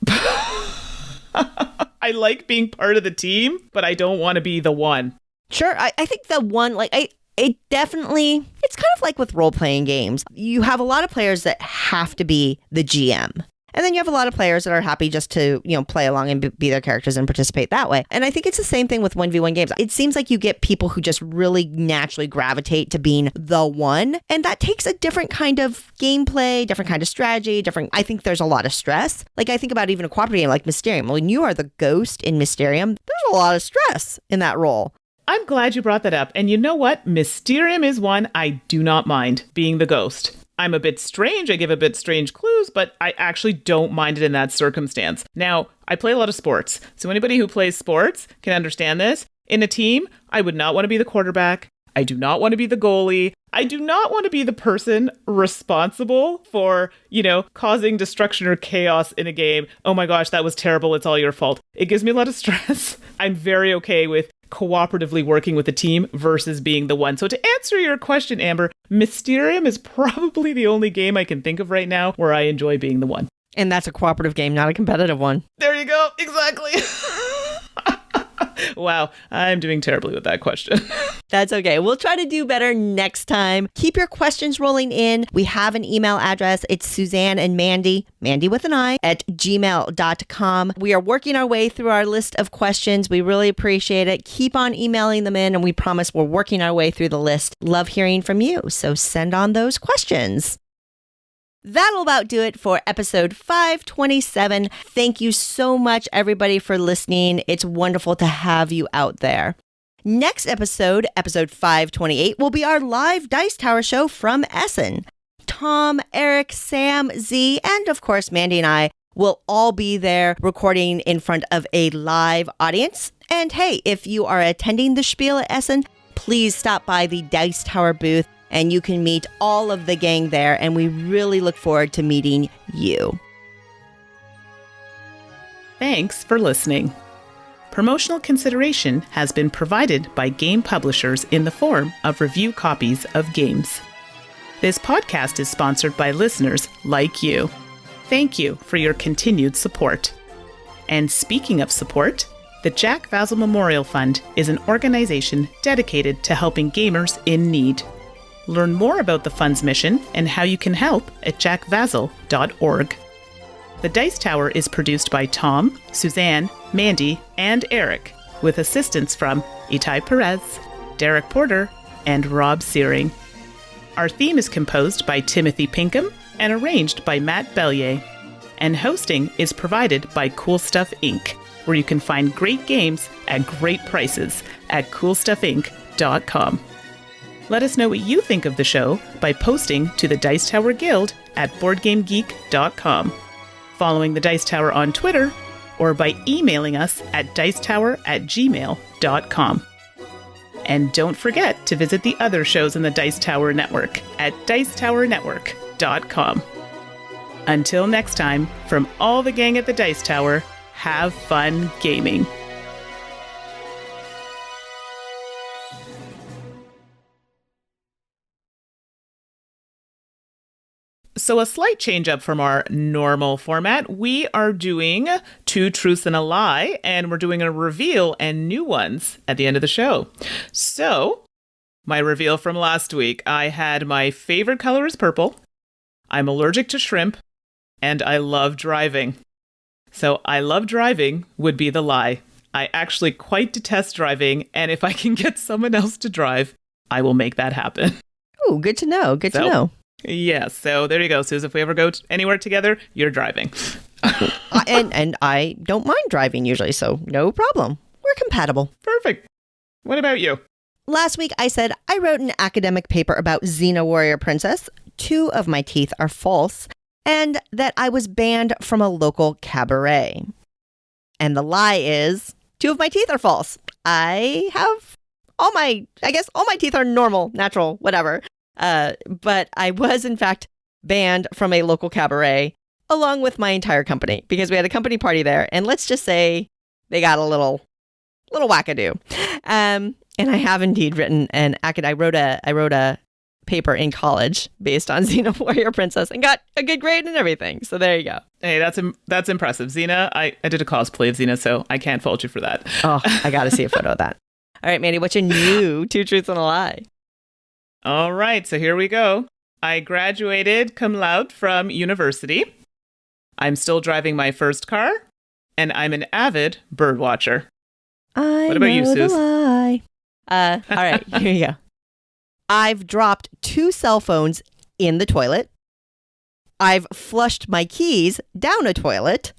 I like being part of the team, but I don't want to be the one. Sure. I think the one, it's kind of like with role-playing games. You have a lot of players that have to be the GM. And then you have a lot of players that are happy just to, play along and be their characters and participate that way. And I think it's the same thing with 1v1 games. It seems like you get people who just really naturally gravitate to being the one. And that takes a different kind of gameplay, different kind of strategy, I think there's a lot of stress. Like I think about even a cooperative game like Mysterium. When you are the ghost in Mysterium, there's a lot of stress in that role. I'm glad you brought that up. And you know what? Mysterium is one I do not mind being the ghost. I'm a bit strange. I give a bit strange clues, but I actually don't mind it in that circumstance. Now, I play a lot of sports. So anybody who plays sports can understand this. In a team, I would not want to be the quarterback. I do not want to be the goalie. I do not want to be the person responsible for, causing destruction or chaos in a game. Oh my gosh, that was terrible. It's all your fault. It gives me a lot of stress. I'm very okay with cooperatively working with a team versus being the one. So to answer your question, Amber, Mysterium is probably the only game I can think of right now where I enjoy being the one. And that's a cooperative game, not a competitive one. There you go. Exactly. Wow, I'm doing terribly with that question. That's okay. We'll try to do better next time. Keep your questions rolling in. We have an email address. It's Suzanne and Mandy with an I, at gmail.com. We are working our way through our list of questions. We really appreciate it. Keep on emailing them in, and we promise we're working our way through the list. Love hearing from you, so send on those questions. That'll about do it for episode 527. Thank you so much, everybody, for listening. It's wonderful to have you out there. Next episode, episode 528, will be our live Dice Tower show from Essen. Tom, Eric, Sam, Z, and of course, Mandy and I will all be there recording in front of a live audience. And hey, if you are attending the Spiel at Essen, please stop by the Dice Tower booth and you can meet all of the gang there, and we really look forward to meeting you. Thanks for listening. Promotional consideration has been provided by game publishers in the form of review copies of games. This podcast is sponsored by listeners like you. Thank you for your continued support. And speaking of support, the Jack Vazel Memorial Fund is an organization dedicated to helping gamers in need. Learn more about the fund's mission and how you can help at jackvazel.org. The Dice Tower is produced by Tom, Suzanne, Mandy, and Eric, with assistance from Itai Perez, Derek Porter, and Rob Searing. Our theme is composed by Timothy Pinkham and arranged by Matt Bellier. And hosting is provided by Cool Stuff Inc., where you can find great games at great prices at coolstuffinc.com. Let us know what you think of the show by posting to the Dice Tower Guild at BoardGameGeek.com, following the Dice Tower on Twitter, or by emailing us at dicetower@gmail.com. And don't forget to visit the other shows in the Dice Tower Network at dicetowernetwork.com. Until next time, from all the gang at the Dice Tower, have fun gaming. So a slight change up from our normal format. We are doing Two Truths and a Lie, and we're doing a reveal and new ones at the end of the show. So my reveal from last week, I had my favorite color is purple, I'm allergic to shrimp, and I love driving. So I love driving would be the lie. I actually quite detest driving, and if I can get someone else to drive, I will make that happen. Oh, good to know. Good to know. Yeah, so there you go, Suze. If we ever go anywhere together, you're driving. and I don't mind driving usually, so no problem. We're compatible. Perfect. What about you? Last week, I said I wrote an academic paper about Xena Warrior Princess. 2 of my teeth are false, and that I was banned from a local cabaret. And the lie is 2 of my teeth are false. I have all my teeth are normal, natural, whatever. But I was, in fact, banned from a local cabaret along with my entire company because we had a company party there. And let's just say they got a little wackadoo. And I have indeed written I wrote a paper in college based on Xena Warrior Princess and got a good grade and everything. So there you go. Hey, that's impressive. Xena, I did a cosplay of Xena, so I can't fault you for that. Oh, I got to see a photo of that. All right, Mandy, what's your new 2 Truths and a Lie? All right, so here we go. I graduated cum laude from university. I'm still driving my first car, and I'm an avid bird watcher. What about you, Suze? All right, here you go. I've dropped 2 cell phones in the toilet. I've flushed my keys down a toilet.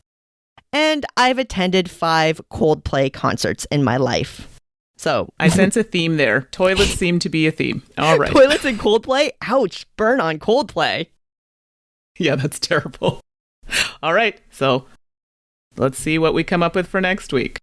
And I've attended 5 Coldplay concerts in my life. So I sense a theme there. Toilets seem to be a theme. All right. Toilets and Coldplay? Ouch, burn on Coldplay. Yeah, that's terrible. All right, so let's see what we come up with for next week.